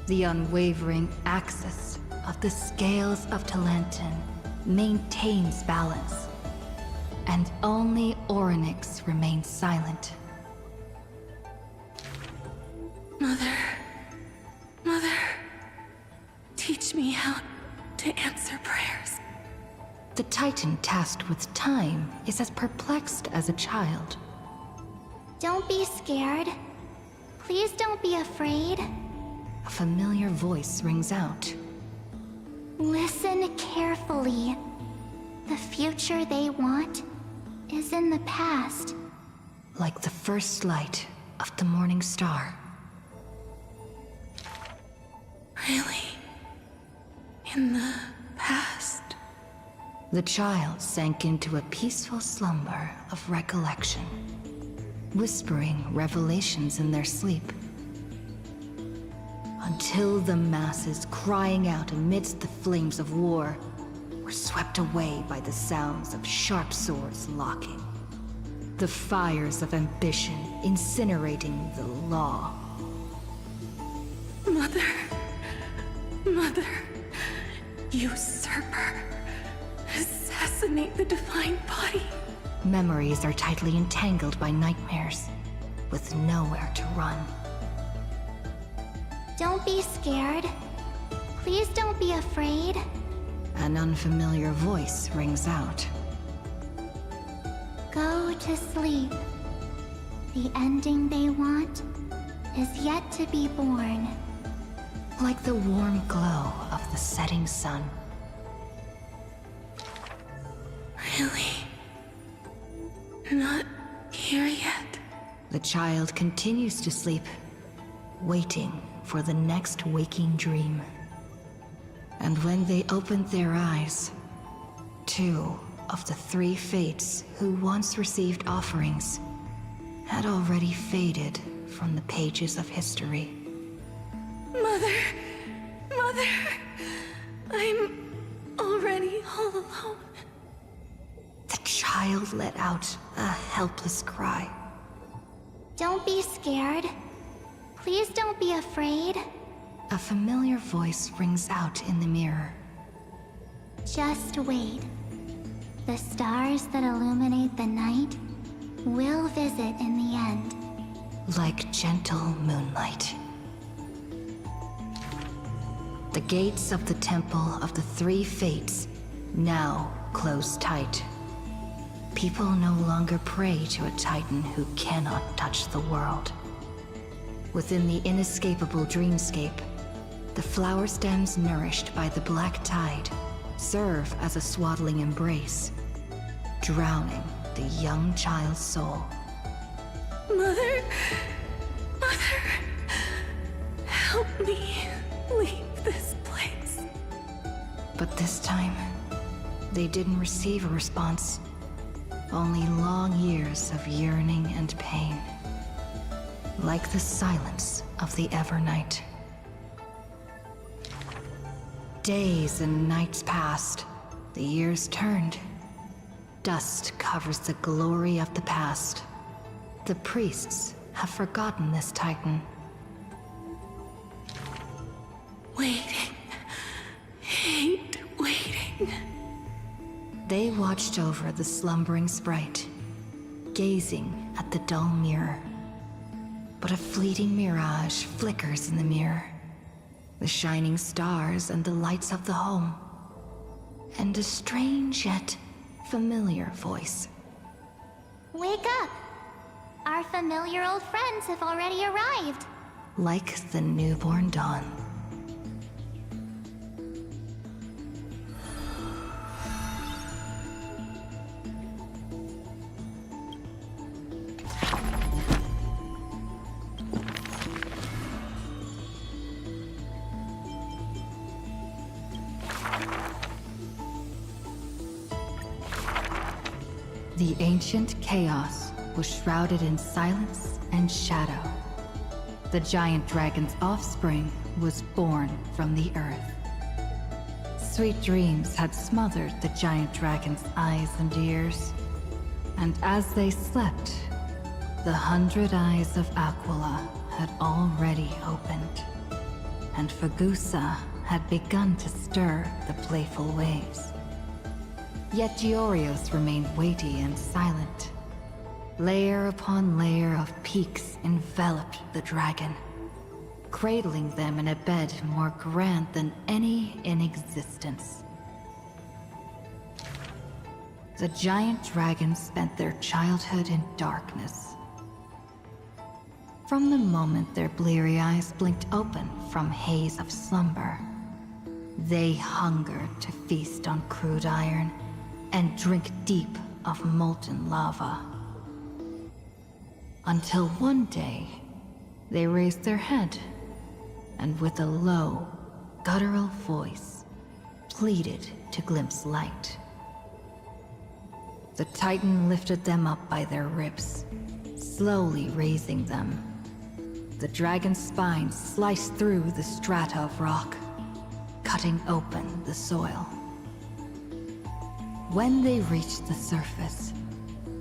The unwavering axis of the scales of Talantin maintains balance. And only Orynyx remains silent. Mother, teach me how to answer prayers. The Titan tasked with time is as perplexed as a child. Don't be scared. Please don't be afraid. A familiar voice rings out. Listen carefully. The future they want is in the past. Like the first light of the morning star. Really? In the past? The child sank into a peaceful slumber of recollection, whispering revelations in their sleep. Until the masses crying out amidst the flames of war were swept away by the sounds of sharp swords locking. The fires of ambition incinerating the law. Mother, usurper, assassinate the divine body. Memories are tightly entangled by nightmares, with nowhere to run. Don't be scared. Please don't be afraid. An unfamiliar voice rings out. Go to sleep. The ending they want is yet to be born. Like the warm glow of the setting sun. Really? Not here yet? The child continues to sleep, waiting for the next waking dream. And when they opened their eyes, 2 of the 3 fates who once received offerings had already faded from the pages of history. Mother, I'm already all alone. The child let out a helpless cry. Don't be scared. Please don't be afraid. A familiar voice rings out in the mirror. Just wait. The stars that illuminate the night will visit in the end. Like gentle moonlight. The gates of the Temple of the Three Fates now close tight. People no longer pray to a titan who cannot touch the world. Within the inescapable dreamscape, the flower stems nourished by the black tide serve as a swaddling embrace, drowning the young child's soul. Mother, help me leave this place. But this time, they didn't receive a response. Only long years of yearning and pain. Like the silence of the Evernight. Days and nights passed. The years turned. Dust covers the glory of the past. The priests have forgotten this titan. Waiting. Hate waiting. They watched over the slumbering sprite, gazing at the dull mirror. But a fleeting mirage flickers in the mirror. The shining stars and the lights of the home. And a strange yet familiar voice. Wake up! Our familiar old friends have already arrived. Like the newborn dawn. The ancient chaos was shrouded in silence and shadow. The giant dragon's offspring was born from the earth. Sweet dreams had smothered the giant dragon's eyes and ears, and as they slept, the 100 eyes of Aquila had already opened, and Fagusa had begun to stir the playful waves. Yet Giorios remained weighty and silent. Layer upon layer of peaks enveloped the dragon, cradling them in a bed more grand than any in existence. The giant dragons spent their childhood in darkness. From the moment their bleary eyes blinked open from haze of slumber, they hungered to feast on crude iron and drink deep of molten lava. Until one day, they raised their head and with a low, guttural voice, pleaded to glimpse light. The Titan lifted them up by their ribs, slowly raising them. The dragon's spine sliced through the strata of rock, cutting open the soil. When they reached the surface,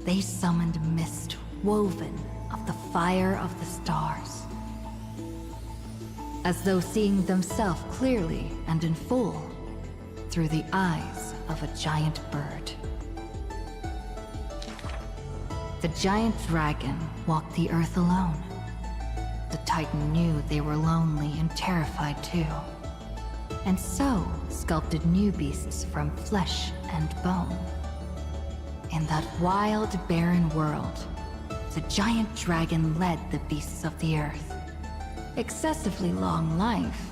they summoned mist woven of the fire of the stars. As though seeing themselves clearly and in full, through the eyes of a giant bird. The giant dragon walked the earth alone. The Titan knew they were lonely and terrified too, and so sculpted new beasts from flesh and bone. In that wild, barren world, the giant dragon led the beasts of the earth. Excessively long life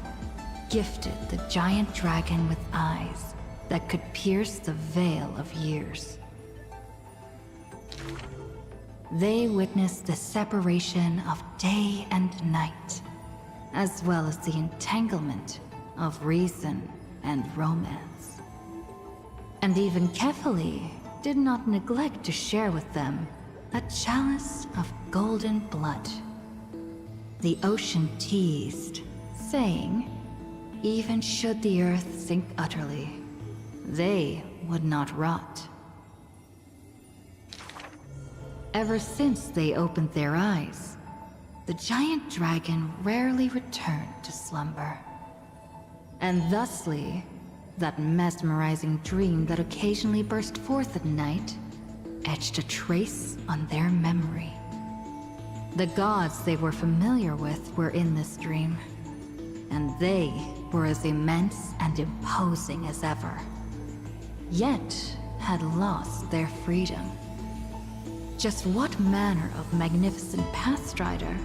gifted the giant dragon with eyes that could pierce the veil of years. They witnessed the separation of day and night, as well as the entanglement of reason and romance. And even Kefali did not neglect to share with them a chalice of golden blood. The ocean teased, saying, even should the earth sink utterly, they would not rot. Ever since they opened their eyes, the giant dragon rarely returned to slumber. And thusly, that mesmerizing dream that occasionally burst forth at night etched a trace on their memory. The gods they were familiar with were in this dream, and they were as immense and imposing as ever, yet had lost their freedom. Just what manner of magnificent pathstrider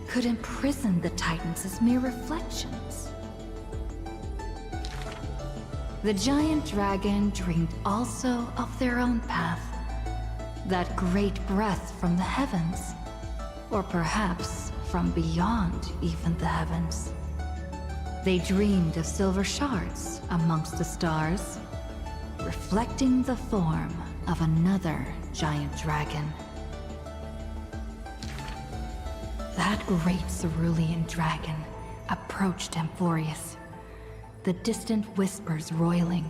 could imprison the Titans as mere reflections? The giant dragon dreamed also of their own path, that great breath from the heavens, or perhaps from beyond even the heavens. They dreamed of silver shards amongst the stars, reflecting the form of another giant dragon. That great cerulean dragon approached Amphorius, the distant whispers roiling,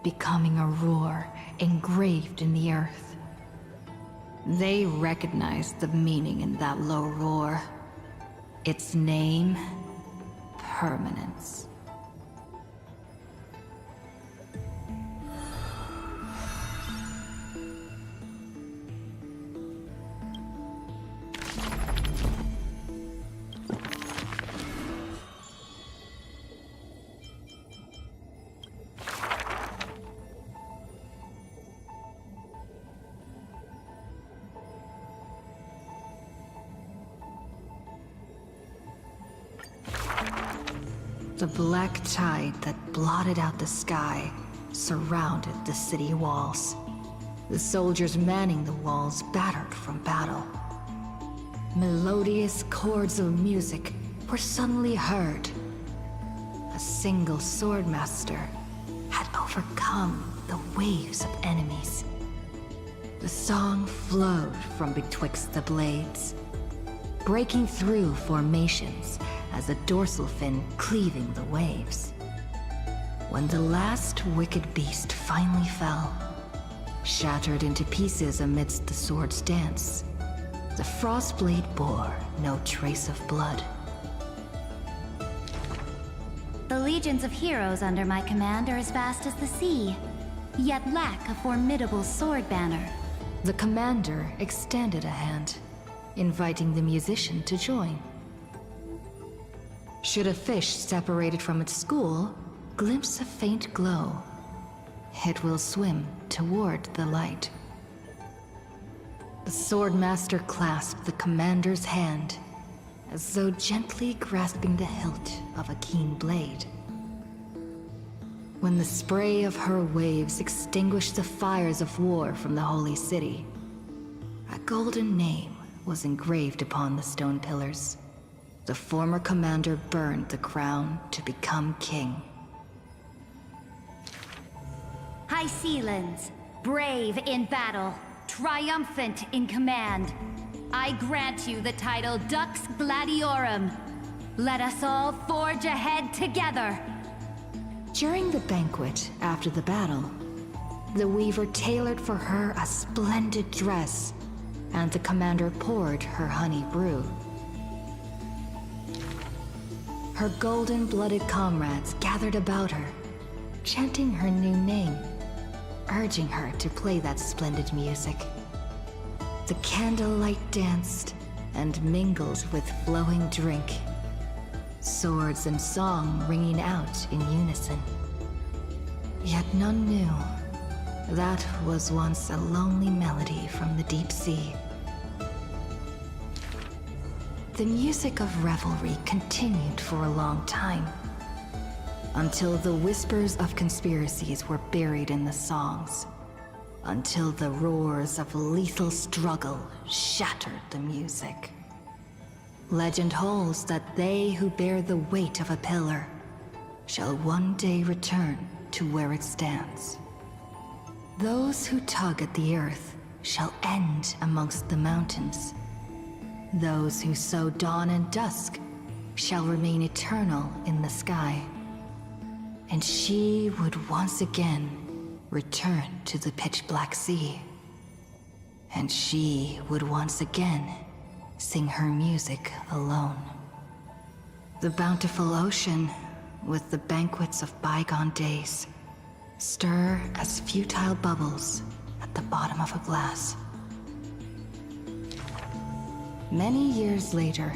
becoming a roar engraved in the earth. They recognized the meaning in that low roar. Its name, permanence. The black tide that blotted out the sky surrounded the city walls. The soldiers manning the walls battered from battle. Melodious chords of music were suddenly heard. A single swordmaster had overcome the waves of enemies. The song flowed from betwixt the blades, breaking through formations as a dorsal fin cleaving the waves. When the last wicked beast finally fell, shattered into pieces amidst the sword's dance, the Frostblade bore no trace of blood. The legions of heroes under my command are as vast as the sea, yet lack a formidable sword banner. The commander extended a hand, inviting the musician to join. Should a fish separated from its school glimpse a faint glow, it will swim toward the light. The swordmaster clasped the commander's hand, as though gently grasping the hilt of a keen blade. When the spray of her waves extinguished the fires of war from the holy city, a golden name was engraved upon the stone pillars. The former commander burned the crown to become king. High Sealands, brave in battle, triumphant in command, I grant you the title Dux Gladiorum. Let us all forge ahead together. During the banquet after the battle, the weaver tailored for her a splendid dress, and the commander poured her honey brew. Her golden-blooded comrades gathered about her, chanting her new name, urging her to play that splendid music. The candlelight danced and mingled with flowing drink, swords and song ringing out in unison. Yet none knew that was once a lonely melody from the deep sea. The music of revelry continued for a long time, until the whispers of conspiracies were buried in the songs, until the roars of lethal struggle shattered the music. Legend holds that they who bear the weight of a pillar shall one day return to where it stands. Those who tug at the earth shall end amongst the mountains. Those who sow dawn and dusk shall remain eternal in the sky. And she would once again return to the pitch-black sea. And she would once again sing her music alone. The bountiful ocean, with the banquets of bygone days, stir as futile bubbles at the bottom of a glass. Many years later,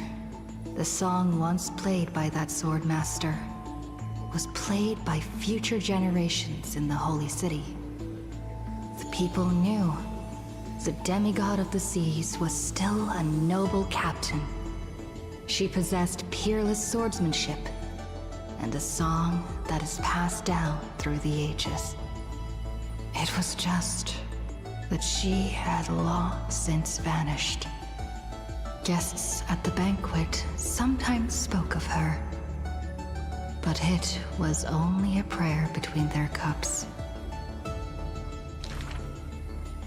the song once played by that swordmaster was played by future generations in the Holy City. The people knew the demigod of the seas was still a noble captain. She possessed peerless swordsmanship and a song that is passed down through the ages. It was just that she had long since vanished. Guests at the banquet sometimes spoke of her, but it was only a prayer between their cups.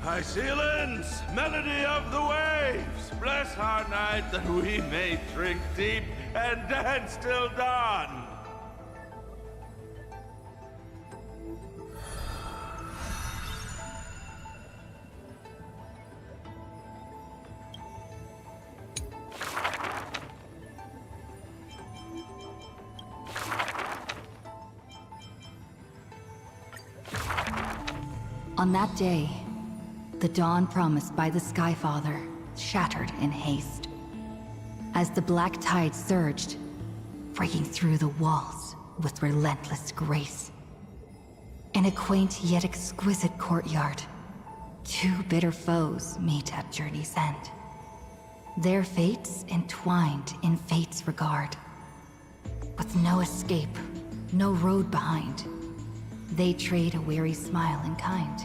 High Sealands, melody of the waves, bless our night that we may drink deep and dance till dawn. On that day, the dawn promised by the Skyfather shattered in haste. As the black tide surged, breaking through the walls with relentless grace. In a quaint yet exquisite courtyard, two bitter foes meet at journey's end. Their fates entwined in fate's regard. With no escape, no road behind, they trade a weary smile in kind.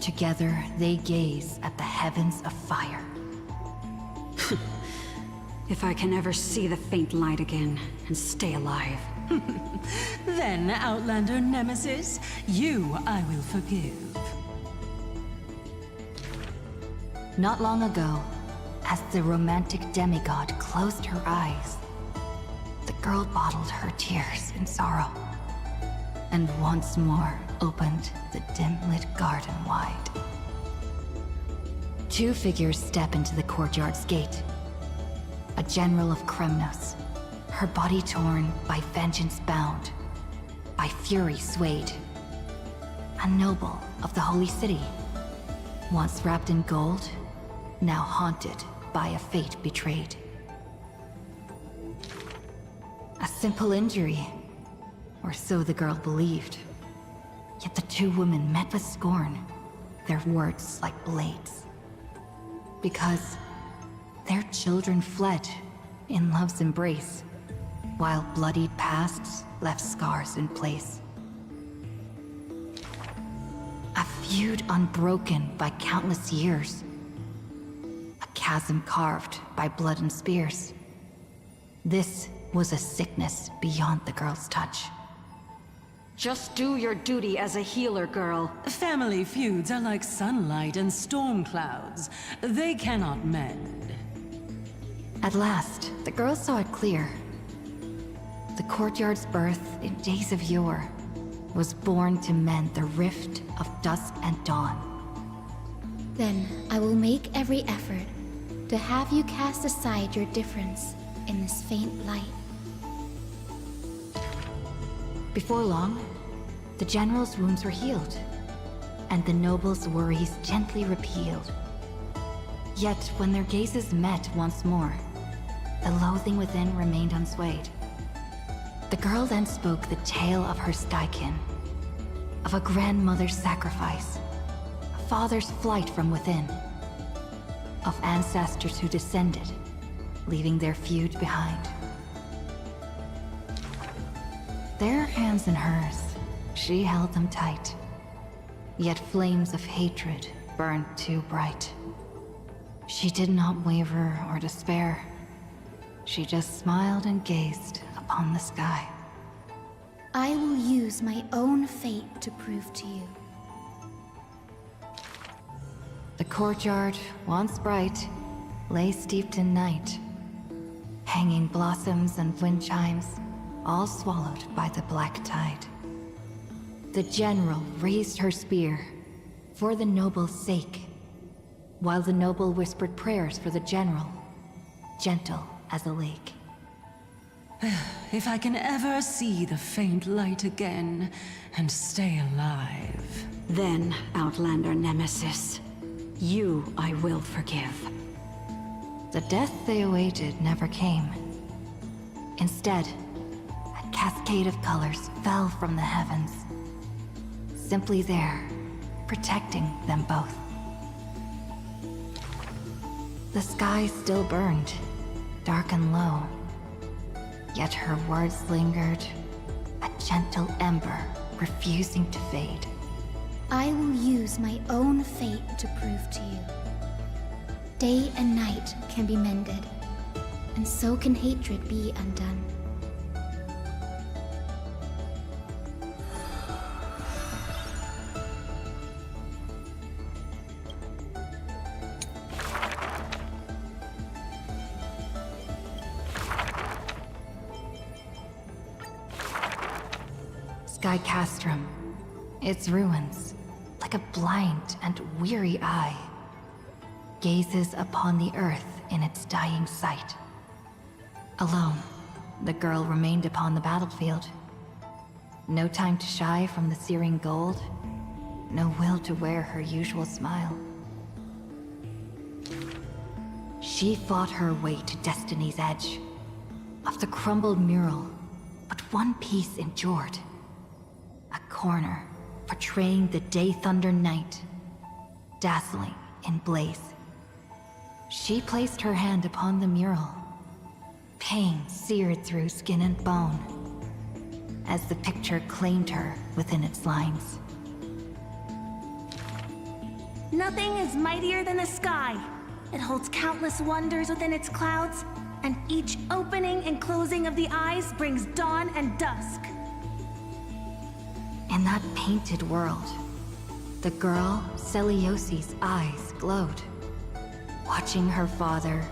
Together, they gaze at the heavens of fire. If I can ever see the faint light again and stay alive. Then, Outlander Nemesis, you I will forgive. Not long ago, as the romantic demigod closed her eyes, the girl bottled her tears in sorrow, and once more opened the dim-lit garden wide. Two figures step into the courtyard's gate. A general of Kremnos, her body torn, by vengeance bound, by fury swayed. A noble of the Holy City, once wrapped in gold, now haunted by a fate betrayed. A simple injury, or so the girl believed. Yet the two women met with scorn, their words like blades. Because their children fled in love's embrace, while bloodied pasts left scars in place. A feud unbroken by countless years. A chasm carved by blood and spears. This was a sickness beyond the girl's touch. Just do your duty as a healer, girl. Family feuds are like sunlight and storm clouds. They cannot mend. At last, the girl saw it clear. The courtyard's birth in days of yore was born to mend the rift of dusk and dawn. Then I will make every effort to have you cast aside your difference in this faint light. Before long, the general's wounds were healed, and the noble's worries gently repealed. Yet when their gazes met once more, the loathing within remained unswayed. The girl then spoke the tale of her skykin, of a grandmother's sacrifice, a father's flight from within, of ancestors who descended, leaving their feud behind. Their hands in hers, she held them tight, yet flames of hatred burned too bright. She did not waver or despair. She just smiled and gazed upon the sky. I will use my own fate to prove to you. The courtyard, once bright, lay steeped in night. Hanging blossoms and wind chimes, all swallowed by the black tide. The general raised her spear, for the noble's sake, while the noble whispered prayers for the general, gentle as a lake. If I can ever see the faint light again and stay alive. Then, Outlander Nemesis, you I will forgive. The death they awaited never came. Instead, a cascade of colors fell from the heavens, simply there, protecting them both. The sky still burned, dark and low, yet her words lingered, a gentle ember refusing to fade. I will use my own fate to prove to you. Day and night can be mended, and so can hatred be undone. Sky Castrum, its ruins, like a blind and weary eye, gazes upon the earth in its dying sight. Alone, the girl remained upon the battlefield. No time to shy from the searing gold, no will to wear her usual smile. She fought her way to destiny's edge. Of the crumbled mural, but one piece endured. A corner portraying the Day Thunder Night, dazzling in blaze. She placed her hand upon the mural. Pain seared through skin and bone, as the picture claimed her within its lines. Nothing is mightier than the sky. It holds countless wonders within its clouds, and each opening and closing of the eyes brings dawn and dusk. In that painted world, the girl Celiosi's eyes glowed. watching her father,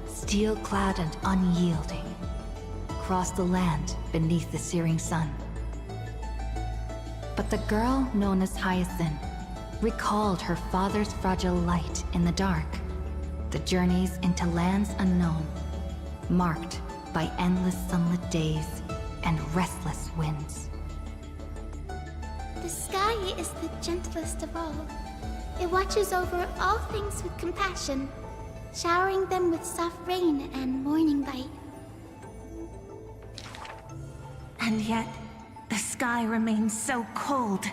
steel-clad and unyielding, cross the land beneath the searing sun. But the girl known as Hyacinth recalled her father's fragile light in the dark, the journeys into lands unknown, marked by endless sunlit days and restless winds. The sky is the gentlest of all. It watches over all things with compassion, showering them with soft rain and morning light. And yet, the sky remains so cold.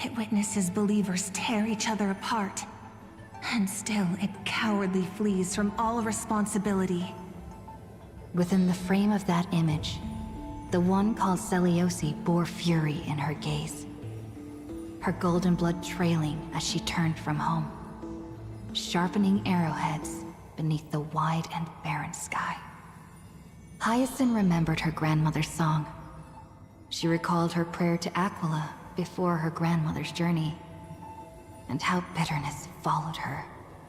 It witnesses believers tear each other apart. And still, it cowardly flees from all responsibility. Within the frame of that image, the one called Seliosi bore fury in her gaze, her golden blood trailing as she turned from home, sharpening arrowheads beneath the wide and barren sky. Hyacinth remembered her grandmother's song. She recalled her prayer to Aquila before her grandmother's journey, and how bitterness followed her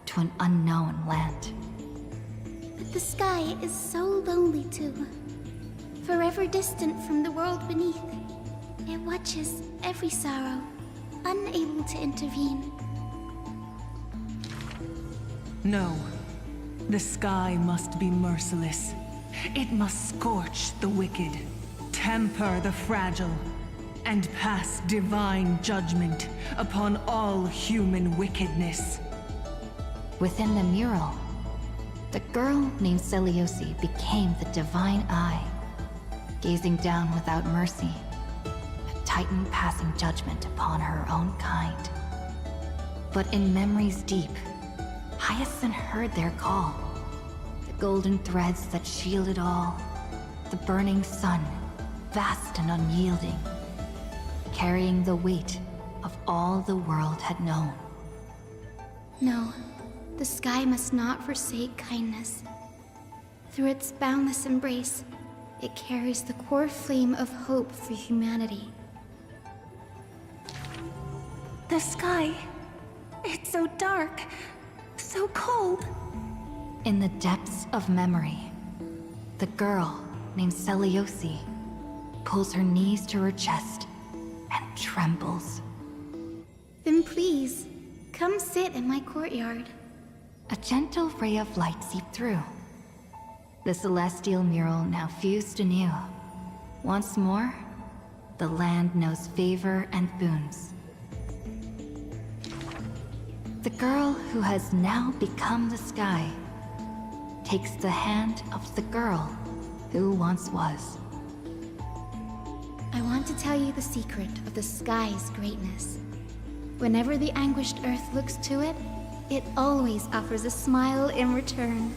to an unknown land. But the sky is so lonely too. Forever distant from the world beneath, it watches every sorrow, unable to intervene. No. The sky must be merciless. It must scorch the wicked, temper the fragile, and pass divine judgment upon all human wickedness. Within the mural, the girl named Seliosi became the divine eye, gazing down without mercy, a titan passing judgment upon her own kind. But in memories deep, Hyacinth heard their call, the golden threads that shielded all, the burning sun, vast and unyielding, carrying the weight of all the world had known. No, the sky must not forsake kindness. Through its boundless embrace, it carries the core flame of hope for humanity. The sky, it's so dark, so cold. In the depths of memory, the girl named Seliosi pulls her knees to her chest and trembles. Then please, come sit in my courtyard. A gentle ray of light seeped through. The celestial mural now fused anew. Once more, the land knows favor and boons. The girl who has now become the sky takes the hand of the girl who once was. I want to tell you the secret of the sky's greatness. Whenever the anguished earth looks to it, it always offers a smile in return.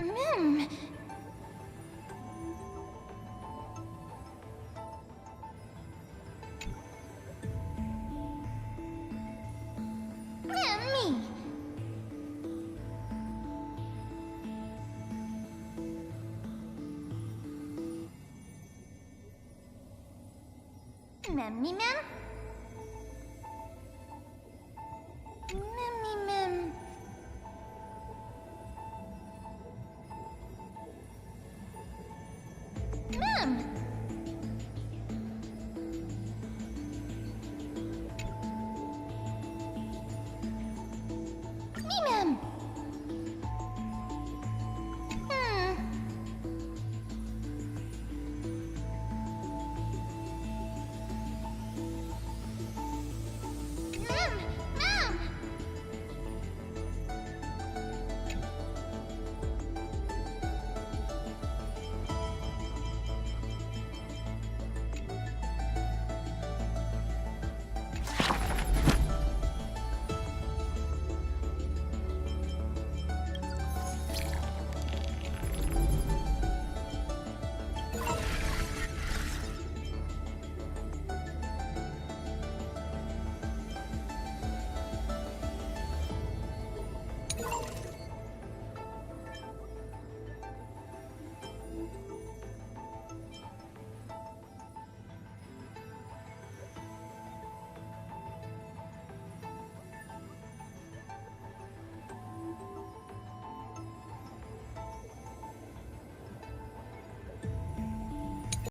Me.